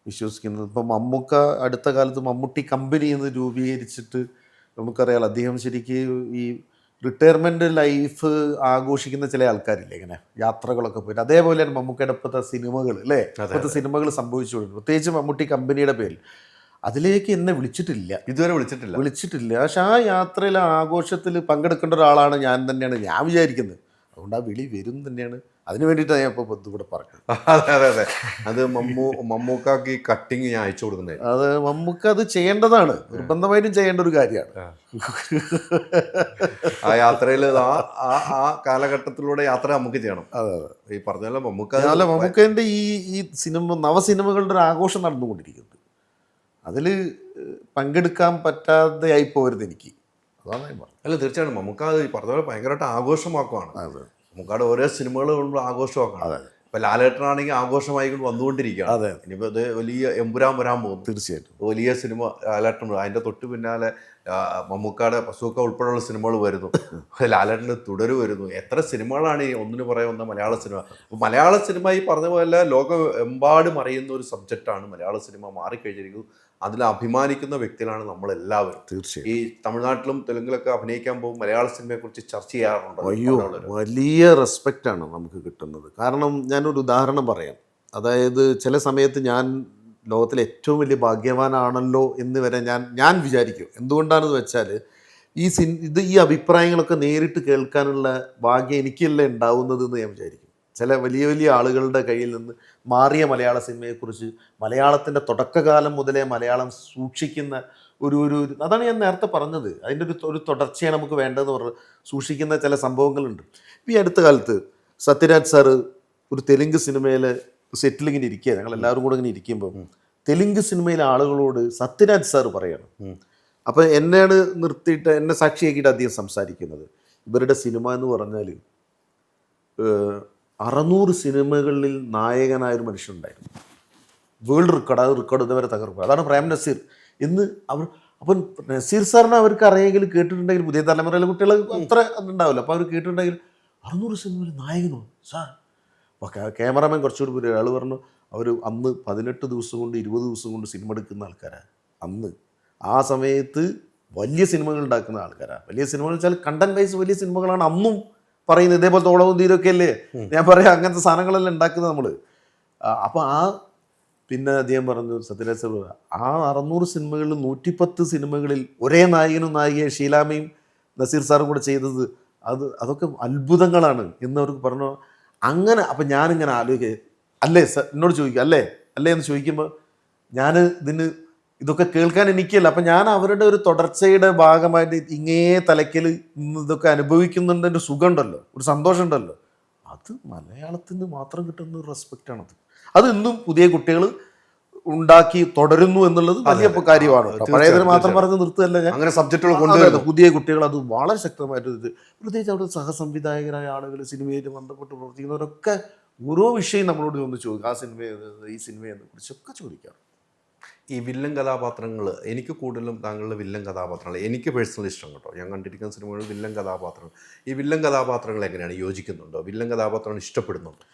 Speaker 3: വിശ്വസിക്കുന്നത്. ഇപ്പോൾ മമ്മൂക്ക അടുത്ത കാലത്ത് മമ്മൂട്ടി കമ്പനി എന്ന് രൂപീകരിച്ചിട്ട് നമുക്കറിയാം, അദ്ദേഹം ശരിക്കും ഈ റിട്ടയർമെൻറ്റ് ലൈഫ് ആഘോഷിക്കുന്ന ചില ആൾക്കാരില്ലേ, ഇങ്ങനെ യാത്രകളൊക്കെ പോയിട്ട്. അതേപോലെയാണ് മമ്മൂക്കയുടെ ഇപ്പോഴത്തെ സിനിമകൾ അല്ലേ, ഇപ്പോഴത്തെ സിനിമകൾ സംഭവിച്ചുകൊണ്ടിരുന്നത്, പ്രത്യേകിച്ച് മമ്മൂട്ടി കമ്പനിയുടെ പേരിൽ. അതിലേക്ക് എന്നെ ഇതുവരെ വിളിച്ചിട്ടില്ല. പക്ഷെ ആ യാത്രയിൽ ആഘോഷത്തിൽ പങ്കെടുക്കേണ്ട ഒരാളാണ് ഞാൻ തന്നെയാണ് ഞാൻ വിചാരിക്കുന്നത്. അതുകൊണ്ട് ആ വിളി വരും തന്നെയാണ്. അതിന് വേണ്ടിയിട്ടാണ് ഞാൻ ഇപ്പോൾ ഇവിടെ പറഞ്ഞത്.
Speaker 1: അതെ അത് മമ്മൂക്കാക്ക് ഈ കട്ടിങ് ഞാൻ അയച്ചു കൊടുക്കുന്നത്.
Speaker 3: അത് മമ്മൂക്ക അത് ചെയ്യേണ്ടതാണ്, നിർബന്ധമായിട്ടും ചെയ്യേണ്ട ഒരു കാര്യമാണ്.
Speaker 1: ആ യാത്രയിൽ ആ കാലഘട്ടത്തിലൂടെ യാത്ര നമുക്ക് ചെയ്യണം.
Speaker 3: അതെ
Speaker 1: ഈ പറഞ്ഞല്ലോ
Speaker 3: മമ്മൂക്കേൻ്റെ ഈ സിനിമ നവസിനിമകളുടെ ഒരു ആഘോഷം നടന്നുകൊണ്ടിരിക്കുന്നത്. അതിൽ പങ്കെടുക്കാൻ പറ്റാതെ ആയി പോരുത് എനിക്ക്. അതാണ് ഞാൻ പറഞ്ഞത്.
Speaker 1: അല്ല, തീർച്ചയായിട്ടും മമ്മൂക്ക ഈ പറഞ്ഞ പോലെ ഭയങ്കരമായിട്ട് ആഘോഷമാക്കുവാണ്. മമ്മൂക്കാട് ഓരോ സിനിമകൾ ആഘോഷമാക്കണം. ഇപ്പൊ ലാലേട്ടനാണെങ്കിൽ ആഘോഷമായിക്കൊണ്ട് വന്നുകൊണ്ടിരിക്കുകയാണ്. ഇനിയിപ്പോ ഇത് വലിയ എമ്പുരാൻ വരാൻ പോകുന്നു.
Speaker 3: തീർച്ചയായിട്ടും
Speaker 1: വലിയ സിനിമ ലാലേട്ടൻ. അതിന്റെ തൊട്ട് പിന്നാലെ മമ്മൂക്കാടെ പസൂക്ക ഉൾപ്പെടെയുള്ള സിനിമകൾ വരുന്നു. ലാലേട്ടൻ്റെ തുടര് വരുന്നു. എത്ര സിനിമകളാണ് ഈ ഒന്നിനു പറയുന്ന മലയാള സിനിമ. അപ്പോൾ മലയാള സിനിമ ഈ പറഞ്ഞ പോലെ ലോകം എമ്പാടും അറിയുന്ന ഒരു സബ്ജക്റ്റാണ് മലയാള സിനിമ മാറിക്കഴിഞ്ഞിരിക്കുന്നു. അതിൽ അഭിമാനിക്കുന്ന വ്യക്തികളാണ് നമ്മളെല്ലാവരും.
Speaker 3: തീർച്ചയായും.
Speaker 1: ഈ തമിഴ്നാട്ടിലും തെലുങ്കിലൊക്കെ അഭിനയിക്കാൻ പോകും മലയാള സിനിമയെക്കുറിച്ച് ചർച്ച ചെയ്യാറുണ്ട്.
Speaker 3: അയ്യോ, വലിയ റെസ്പെക്റ്റാണ് നമുക്ക് കിട്ടുന്നത്. കാരണം ഞാനൊരു ഉദാഹരണം പറയാം. അതായത് ചില സമയത്ത് ഞാൻ ലോകത്തിലെ ഏറ്റവും വലിയ ഭാഗ്യവാനാണല്ലോ എന്ന് വരെ ഞാൻ വിചാരിക്കും. എന്തുകൊണ്ടാണെന്ന് വെച്ചാൽ ഈ അഭിപ്രായങ്ങളൊക്കെ നേരിട്ട് കേൾക്കാനുള്ള ഭാഗ്യം എനിക്കല്ലേ ഉണ്ടാവുന്നത് എന്ന് ഞാൻ വിചാരിക്കും. ചില വലിയ വലിയ ആളുകളുടെ കയ്യിൽ നിന്ന് മാറിയ മലയാള സിനിമയെക്കുറിച്ച്, മലയാളത്തിൻ്റെ തുടക്കകാലം മുതലേ മലയാളം സൂക്ഷിക്കുന്ന ഒരു അതാണ് ഞാൻ നേരത്തെ പറഞ്ഞത്. അതിൻ്റെ ഒരു തുടർച്ചയാണ് നമുക്ക് വേണ്ടതെന്ന് പറഞ്ഞ് സൂക്ഷിക്കുന്ന ചില സംഭവങ്ങളുണ്ട്. ഈ അടുത്ത കാലത്ത് സത്യരാജ് സാറ് ഒരു തെലുങ്ക് സിനിമയിൽ സെറ്റിലിങ്ങനെ ഇരിക്കുക, ഞങ്ങളെല്ലാവരും കൂടെ ഇങ്ങനെ ഇരിക്കുമ്പോൾ തെലുങ്ക് സിനിമയിലെ ആളുകളോട് സത്യരാജ് സാറ് പറയാണ്. അപ്പം എന്നെയാണ് നിർത്തിയിട്ട് എന്നെ സാക്ഷിയാക്കിയിട്ട് അദ്ദേഹം സംസാരിക്കുന്നത്. ഇവരുടെ സിനിമ എന്ന് പറഞ്ഞാൽ 600 സിനിമകളിൽ നായകനായൊരു മനുഷ്യനുണ്ടായിരുന്നു. വേൾഡ് റെക്കോർഡ് ഇതുവരെ തകർക്കുക. അതാണ് പ്രേം നസീർ. ഇന്ന് അപ്പം നസീർ സാറിനെ അവർക്ക് അറിയെങ്കിൽ കേട്ടിട്ടുണ്ടെങ്കിൽ, പുതിയ തലമുറയിലെ കുട്ടികൾ അത്ര ഉണ്ടാവില്ല. അപ്പോൾ അവർ കേട്ടിട്ടുണ്ടെങ്കിൽ 600 സിനിമയിൽ നായകനോ സാർ. അപ്പോൾ ക്യാമറാമാൻ കുറച്ചുകൂടി ഒരാൾ പറഞ്ഞു, അവർ അന്ന് 18 ദിവസം കൊണ്ട് 20 ദിവസം കൊണ്ട് സിനിമ എടുക്കുന്ന ആൾക്കാരാണ്. അന്ന് ആ സമയത്ത് വലിയ സിനിമകൾ ഉണ്ടാക്കുന്ന ആൾക്കാരാണ്. വലിയ സിനിമകൾ വെച്ചാൽ കണ്ടന്റ് വൈസ് വലിയ സിനിമകളാണ് അന്നും പറയുന്നത്. ഇതേപോലത്തെ ഓളവും തീരൊക്കെ അല്ലേ ഞാൻ പറയാം, അങ്ങനത്തെ സാധനങ്ങളെല്ലാം ഉണ്ടാക്കുന്നത് നമ്മൾ. അപ്പോൾ പിന്നെ അദ്ദേഹം പറഞ്ഞു, സത്യരാജ് സാർ, ആ 600 സിനിമകളിൽ 110 സിനിമകളിൽ ഒരേ നായകനും നായികയും ഷീലാമയും നസീർ സാറും കൂടെ ചെയ്തത് അതൊക്കെ അത്ഭുതങ്ങളാണ് എന്നവർക്ക് പറഞ്ഞു. അങ്ങനെ അപ്പം ഞാനിങ്ങനെ ആലോചിക്കുക, അല്ലേ എന്നോട് ചോദിക്കുക അല്ലേ എന്ന് ചോദിക്കുമ്പോൾ ഞാൻ ഇതൊക്കെ കേൾക്കാൻ എനിക്കല്ല. അപ്പം ഞാൻ അവരുടെ ഒരു തുടർച്ചയുടെ ഭാഗമായിട്ട് ഇങ്ങേ തലയ്ക്കൽ ഇന്ന് ഇതൊക്കെ അനുഭവിക്കുന്നുണ്ട്, ഒരു സുഖമുണ്ടല്ലോ, ഒരു സന്തോഷം ഉണ്ടല്ലോ. അത് മലയാളത്തിന് മാത്രം കിട്ടുന്ന ഒരു റെസ്പെക്റ്റാണത്. അത് ഇന്നും പുതിയ കുട്ടികൾ ഉണ്ടാക്കി തുടരുന്നു എന്നുള്ളത് വലിയ കാര്യമാണ്. പഴയതിന് മാത്രം പറഞ്ഞ് നിർത്തുകയല്ല ഞാൻ.
Speaker 1: അങ്ങനെ സബ്ജക്റ്റുകൾ കൊണ്ടുവരുന്നു.
Speaker 3: പുതിയ കുട്ടികൾ അത് വളരെ ശക്തമായിട്ട് പ്രത്യേകിച്ച് അവിടെ സഹസംവിധായകരായ ആളുകൾ, സിനിമയിൽ ബന്ധപ്പെട്ട് പ്രവർത്തിക്കുന്നവരൊക്കെ ഓരോ വിഷയം നമ്മളോട് ഒന്ന് ചോദിക്കും. ആ ഈ സിനിമയെ കുറിച്ചൊക്കെ ചോദിക്കാം.
Speaker 1: ഈ വില്ലൻ കഥാപാത്രങ്ങൾ എനിക്ക് കൂടുതലും താങ്കളുടെ വില്ലൻ കഥാപാത്രങ്ങൾ എനിക്ക് പേഴ്സണലി ഇഷ്ടം കേട്ടോ. ഞാൻ കണ്ടിരിക്കുന്ന സിനിമകളിൽ വില്ലൻ കഥാപാത്രങ്ങൾ, ഈ വില്ലൻ കഥാപാത്രങ്ങൾ എങ്ങനെയാണ്, യോജിക്കുന്നുണ്ടോ? വില്ലൻ കഥാപാത്രങ്ങൾ ഇഷ്ടപ്പെടുന്നുണ്ടോ?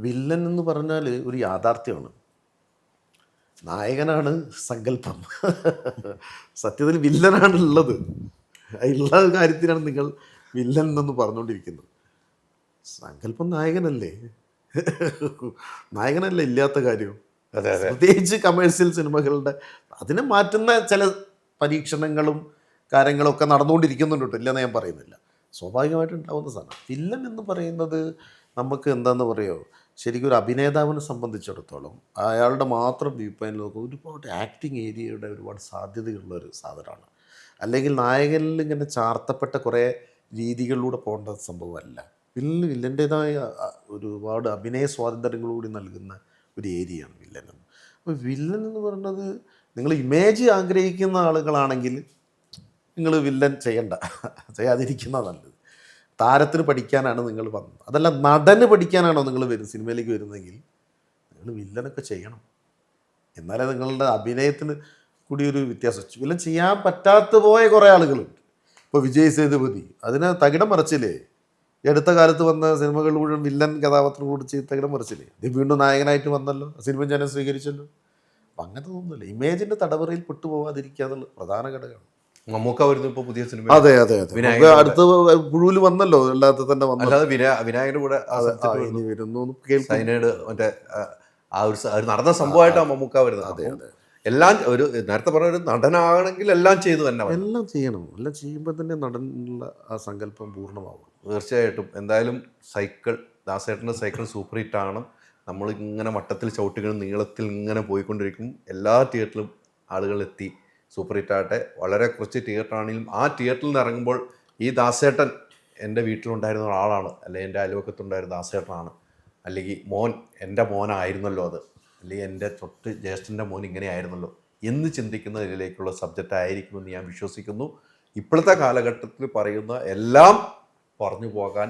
Speaker 3: വില്ലൻ എന്ന് പറഞ്ഞാൽ ഒരു യാഥാർത്ഥ്യമാണ്. നായകനാണ് സങ്കല്പം. സത്യത്തിൽ വില്ലനാണ് ഉള്ളത്. ഉള്ള കാര്യത്തിനാണ് നിങ്ങൾ വില്ലൻ എന്നൊന്ന് പറഞ്ഞുകൊണ്ടിരിക്കുന്നത്. സങ്കല്പം നായകനല്ലേ, നായകനല്ലേ ഇല്ലാത്ത കാര്യം.
Speaker 1: അതെ അതെ.
Speaker 3: പ്രത്യേകിച്ച് കമേഴ്സ്യൽ സിനിമകളുടെ അതിനെ മാറ്റുന്ന ചില പരീക്ഷണങ്ങളും കാര്യങ്ങളും ഒക്കെ നടന്നുകൊണ്ടിരിക്കുന്നുണ്ട്, ഇല്ലെന്ന് ഞാൻ പറയുന്നില്ല. സ്വാഭാവികമായിട്ട് ഉണ്ടാവുന്ന സാധനം. വില്ലൻ എന്ന് പറയുന്നത് നമുക്ക് എന്താണെന്ന് പറയുമോ, ശരിക്കും ഒരു അഭിനേതാവിനെ സംബന്ധിച്ചിടത്തോളം അയാളുടെ മാത്രം വ്യൂ പോയിന്റിൽ നോക്കുക ഒരുപാട് ആക്ടിങ് ഏരിയയുടെ ഒരുപാട് സാധ്യതയുള്ളൊരു സാധനമാണ്. അല്ലെങ്കിൽ നായകനിൽ ഇങ്ങനെ ചാർത്തപ്പെട്ട കുറേ രീതികളിലൂടെ പോകേണ്ട സംഭവമല്ല. വില്ലൻ്റേതായ ഒരുപാട് അഭിനയ സ്വാതന്ത്ര്യങ്ങളൂടി നൽകുന്ന ഒരു ഏരിയയാണ് വില്ലൻ എന്ന്. അപ്പോൾ വില്ലൻ എന്ന് പറയുന്നത് നിങ്ങൾ ഇമേജ് ആഗ്രഹിക്കുന്ന ആളുകളാണെങ്കിൽ നിങ്ങൾ വില്ലൻ ചെയ്യാതിരിക്കുന്ന നല്ലത്. താരത്തിന് പഠിക്കാനാണ് നിങ്ങൾ വന്നത്, അതല്ല നടന് പഠിക്കാനാണോ നിങ്ങൾ സിനിമയിലേക്ക് വരുന്നതെങ്കിൽ നിങ്ങൾ വില്ലനൊക്കെ ചെയ്യണം. എന്നാലേ നിങ്ങളുടെ അഭിനയത്തിന് കൂടി ഒരു വ്യത്യാസം. വില്ലൻ ചെയ്യാൻ പറ്റാത്ത പോയ കുറേ ആളുകളുണ്ട്. ഇപ്പോൾ വിജയ് സേതുപതി അതിനെ തകിടം മറിച്ചില്ലേ. ഈ അടുത്ത കാലത്ത് വന്ന സിനിമകൾ മുഴുവൻ വില്ലൻ കഥാപാത്രം കൂടി ചെയ്ത് തകിടം മറിച്ചില്ലേ. ഇത് വീണ്ടും നായകനായിട്ട് വന്നല്ലോ, സിനിമ ജനം സ്വീകരിച്ചല്ലോ. അപ്പം അങ്ങനത്തെ ഒന്നുമില്ല. ഇമേജിൻ്റെ തടവറയിൽ പെട്ടുപോകാതിരിക്കുക എന്നുള്ളത് പ്രധാന ഘടകമാണ്.
Speaker 1: മമ്മൂക്ക വരുന്നു ഇപ്പോൾ പുതിയ സിനിമ.
Speaker 3: അതെ അതെ അതെ. അടുത്ത പുഴുവിൽ വന്നല്ലോ, അല്ലാത്ത തന്നെ വന്നു.
Speaker 1: അല്ലാതെ വിനായകന്റെ കൂടെ
Speaker 3: ഇനി വരുന്നു
Speaker 1: സൈനൈഡ് മറ്റേ ആ ഒരു നടന്ന സംഭവമായിട്ടാണ് മമ്മൂക്ക വരുന്നത്.
Speaker 3: അതെ അതെ.
Speaker 1: എല്ലാം ഒരു നേരത്തെ പറഞ്ഞ ഒരു നടനാണെങ്കിൽ എല്ലാം ചെയ്തു തന്നെ
Speaker 3: എല്ലാം ചെയ്യണം. എല്ലാം ചെയ്യുമ്പോൾ തന്നെ നടനുള്ള ആ സങ്കല്പം പൂർണ്ണമാവും.
Speaker 1: തീർച്ചയായിട്ടും. എന്തായാലും ദാസേട്ടൻ്റെ സൈക്കിൾ സൂപ്പർ ഹിറ്റാണ്. നമ്മൾ ഇങ്ങനെ വട്ടത്തിൽ ചവിട്ടുകൾ നീളത്തിൽ ഇങ്ങനെ പോയിക്കൊണ്ടിരിക്കും. എല്ലാ തിയേറ്ററിലും ആളുകളെത്തി സൂപ്പർ ഹിറ്റാകട്ടെ. വളരെ കുറച്ച് തിയേറ്ററാണെങ്കിലും ആ തിയേറ്ററിൽ നിന്ന് ഇറങ്ങുമ്പോൾ ഈ ദാസേട്ടൻ എൻ്റെ വീട്ടിലുണ്ടായിരുന്ന ഒരാളാണ്, അല്ലെങ്കിൽ എൻ്റെ അയൽവക്കത്തുണ്ടായിരുന്ന ദാസേട്ടനാണ്, അല്ലെങ്കിൽ എൻ്റെ മോനായിരുന്നല്ലോ അത്, അല്ലെങ്കിൽ എൻ്റെ തൊട്ട് ജ്യേഷ്ഠൻ്റെ മോൻ ഇങ്ങനെയായിരുന്നല്ലോ എന്ന് ചിന്തിക്കുന്ന ഇതിലേക്കുള്ള സബ്ജക്റ്റ് ആയിരിക്കുമെന്ന് ഞാൻ വിശ്വസിക്കുന്നു. ഇപ്പോഴത്തെ കാലഘട്ടത്തിൽ പറയുന്ന എല്ലാം പറഞ്ഞു പോകാൻ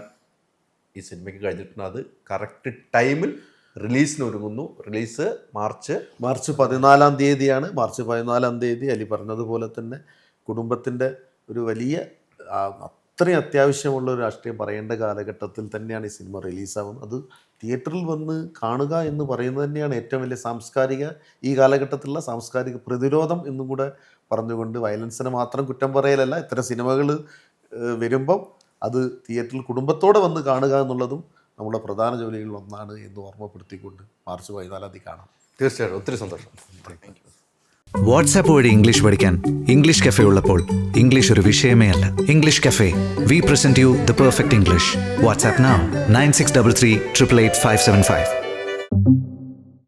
Speaker 1: ഈ സിനിമയ്ക്ക് കഴിഞ്ഞിട്ടുണ്ട്. അത് കറക്റ്റ് ടൈമിൽ റിലീസിന് ഒരുങ്ങുന്നു. റിലീസ് മാർച്ച്
Speaker 3: 14 തീയതിയാണ്. മാർച്ച് 14 തീയതി അലി പറഞ്ഞതുപോലെ തന്നെ കുടുംബത്തിൻ്റെ ഒരു വലിയ അത്രയും അത്യാവശ്യമുള്ള ഒരു രാഷ്ട്രീയം പറയേണ്ട കാലഘട്ടത്തിൽ തന്നെയാണ് ഈ സിനിമ റിലീസാവുന്നത്. അത് തിയേറ്ററിൽ വന്ന് കാണുക എന്ന് പറയുന്നത് തന്നെയാണ് ഏറ്റവും വലിയ ഈ കാലഘട്ടത്തിലുള്ള സാംസ്കാരിക പ്രതിരോധം എന്നും കൂടെ പറഞ്ഞുകൊണ്ട്, വയലൻസിനെ മാത്രം കുറ്റം പറയലല്ല, ഇത്തരം സിനിമകൾ വരുമ്പം അത് തിയേറ്ററിൽ കുടുംബത്തോടെ വന്ന് കാണുക എന്നുള്ളതും നമ്മുടെ പ്രധാന ജോലികളിൽ ഒന്നാണ് എന്ന് ഓർമ്മപ്പെടുത്തിക്കൊണ്ട് മാർച്ച് 14 തീയതി കാണാം.
Speaker 1: തീർച്ചയായിട്ടും. ഒത്തിരി സന്തോഷം.
Speaker 4: വാട്സാപ്പ് വഴി ഇംഗ്ലീഷ് പഠിക്കാൻ ഇംഗ്ലീഷ് കഫേ ഉള്ളപ്പോൾ ഇംഗ്ലീഷ് ഒരു വിഷയമേ അല്ല. English cafe, we present you the perfect English. WhatsApp now 9633 888 575.